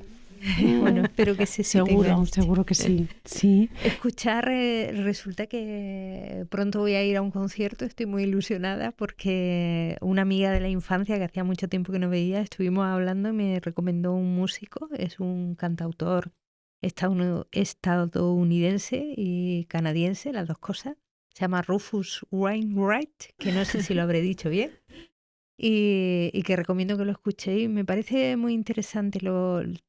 Bueno, espero que se seguro que sí. Sí. Escuchar, resulta que pronto voy a ir a un concierto, estoy muy ilusionada porque una amiga de la infancia que hacía mucho tiempo que no veía, estuvimos hablando y me recomendó un músico, es un cantautor estadounidense y canadiense, las dos cosas, se llama Rufus Wainwright, que no sé si lo habré dicho bien. Y que recomiendo que lo escuchéis. Me parece muy interesante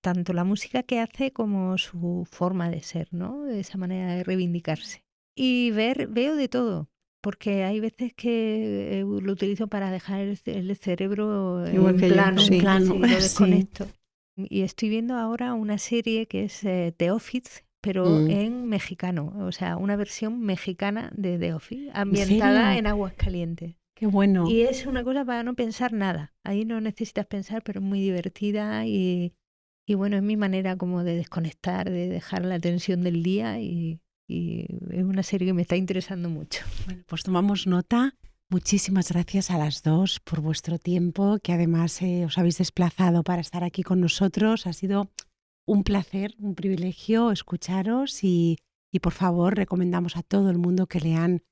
tanto la música que hace como su forma de ser, ¿no? Esa manera de reivindicarse. Y veo de todo, porque hay veces que lo utilizo para dejar el cerebro en plano, sí, lo desconecto. Sí. Y estoy viendo ahora una serie que es The Office, pero en mexicano, o sea, una versión mexicana de The Office, ambientada en Aguascalientes. Qué bueno. Y es una cosa para no pensar nada. Ahí no necesitas pensar, pero es muy divertida y bueno, es mi manera como de desconectar, de dejar la tensión del día y es una serie que me está interesando mucho. Bueno, pues tomamos nota. Muchísimas gracias a las dos por vuestro tiempo, que además os habéis desplazado para estar aquí con nosotros. Ha sido un placer, un privilegio escucharos y por favor recomendamos a todo el mundo que lean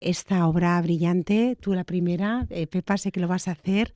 esta obra brillante. Tú la primera, Pepa, sé que lo vas a hacer.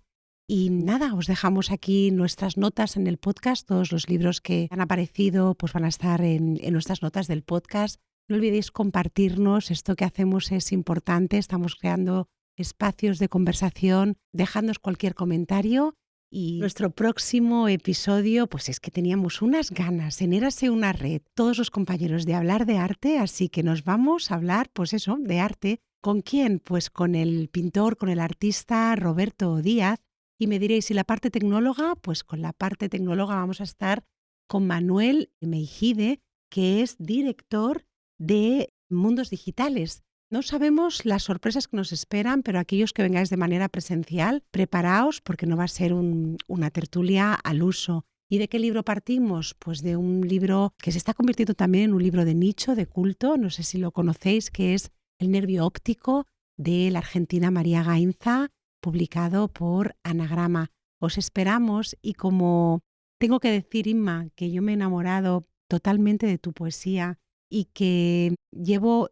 Y nada, os dejamos aquí nuestras notas en el podcast. Todos los libros que han aparecido pues van a estar en nuestras notas del podcast. No olvidéis compartirnos, esto que hacemos es importante. Estamos creando espacios de conversación. Dejadnos cualquier comentario. Y nuestro próximo episodio, pues es que teníamos unas ganas en Érase una red, todos los compañeros, de hablar de arte, así que nos vamos a hablar, pues eso, de arte. ¿Con quién? Pues con el pintor, con el artista Roberto Díaz. Y me diréis, ¿y la parte tecnóloga? Pues con la parte tecnóloga vamos a estar con Manuel Meijide, que es director de Mundos Digitales. No sabemos las sorpresas que nos esperan, pero aquellos que vengáis de manera presencial, preparaos porque no va a ser una tertulia al uso. ¿Y de qué libro partimos? Pues de un libro que se está convirtiendo también en un libro de nicho, de culto, no sé si lo conocéis, que es El nervio óptico, de la argentina María Gainza, publicado por Anagrama. Os esperamos y como tengo que decir, Inma, que yo me he enamorado totalmente de tu poesía y que llevo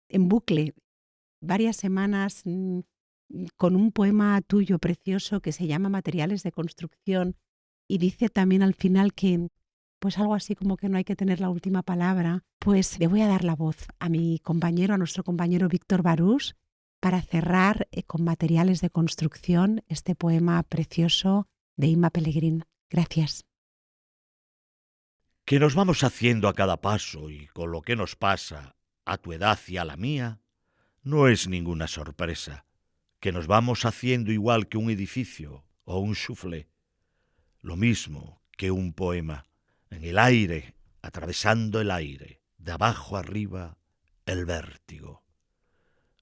en bucle varias semanas con un poema tuyo precioso que se llama Materiales de construcción y dice también al final que pues algo así como que no hay que tener la última palabra, pues le voy a dar la voz a mi compañero, a nuestro compañero Víctor Barús, para cerrar con materiales de construcción este poema precioso de Imma Pellegrin. Gracias. Que nos vamos haciendo a cada paso y con lo que nos pasa a tu edad y a la mía, no es ninguna sorpresa. Que nos vamos haciendo igual que un edificio o un soufflé, lo mismo que un poema, en el aire, atravesando el aire, de abajo arriba, el vértigo.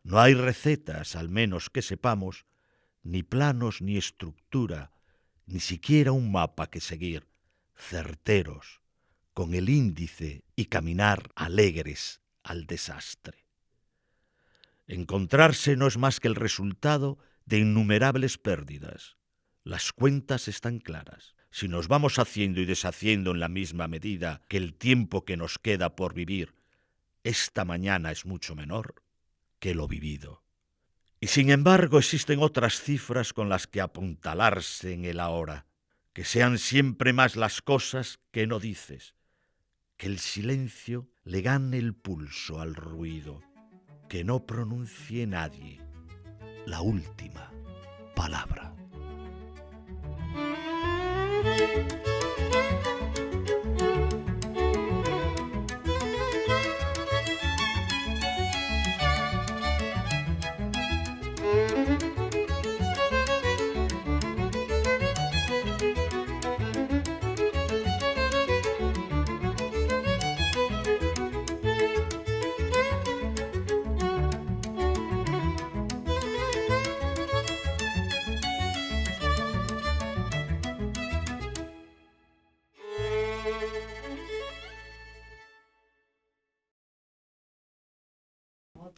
No hay recetas, al menos que sepamos, ni planos ni estructura, ni siquiera un mapa que seguir, certeros, con el índice y caminar alegres al desastre. Encontrarse no es más que el resultado de innumerables pérdidas. Las cuentas están claras. Si nos vamos haciendo y deshaciendo en la misma medida que el tiempo que nos queda por vivir, esta mañana es mucho menor que lo vivido. Y sin embargo existen otras cifras con las que apuntalarse en el ahora, que sean siempre más las cosas que no dices, que el silencio le gane el pulso al ruido, que no pronuncie nadie la última palabra.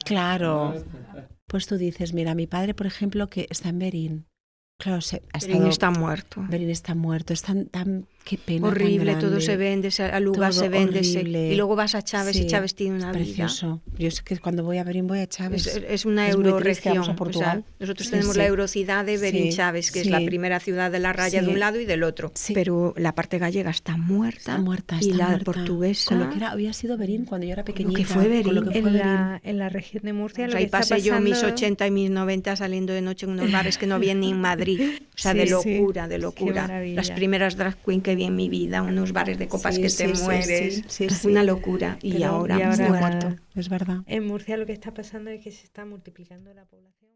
Claro. Pues tú dices, mira, mi padre, por ejemplo, que está en Berín. Claro, Berín está muerto. Berín está muerto. Es tan qué pena. Horrible, tan todo grande. se vende, a Lugas Todo se vende. horrible. Y luego vas a Chávez Sí, y Chávez tiene una precioso. vida. Yo sé que cuando voy a Berín voy a Chávez. Es una Es muy triste, euroregión. vamos a Portugal. Nosotros Sí, tenemos sí. la eurocidad de Berín Sí, Chávez, que es sí. la primera ciudad de la raya Sí. de un lado y del otro. Sí. Pero la parte gallega está muerta. Está muerta, y está la muerta. portuguesa. Con lo que había sido Berín cuando yo era pequeñita. que fue Berín. Con lo que fue Berín. En la región de Murcia, O lo sea, que ahí está pasé yo mis pasando- 80 y mis 90 saliendo de noche en unos bares que no había ni en Madrid. O sea, Sí, de sí. locura, de Qué locura. maravilla. Las primeras drag queen que vi en mi vida, unos bares de copas Sí, que sí, te sí, mueres. sí, sí. Una locura. Y Pero- ahora y ahora- muerto. Es verdad. En Murcia lo que está pasando es que se está multiplicando la población.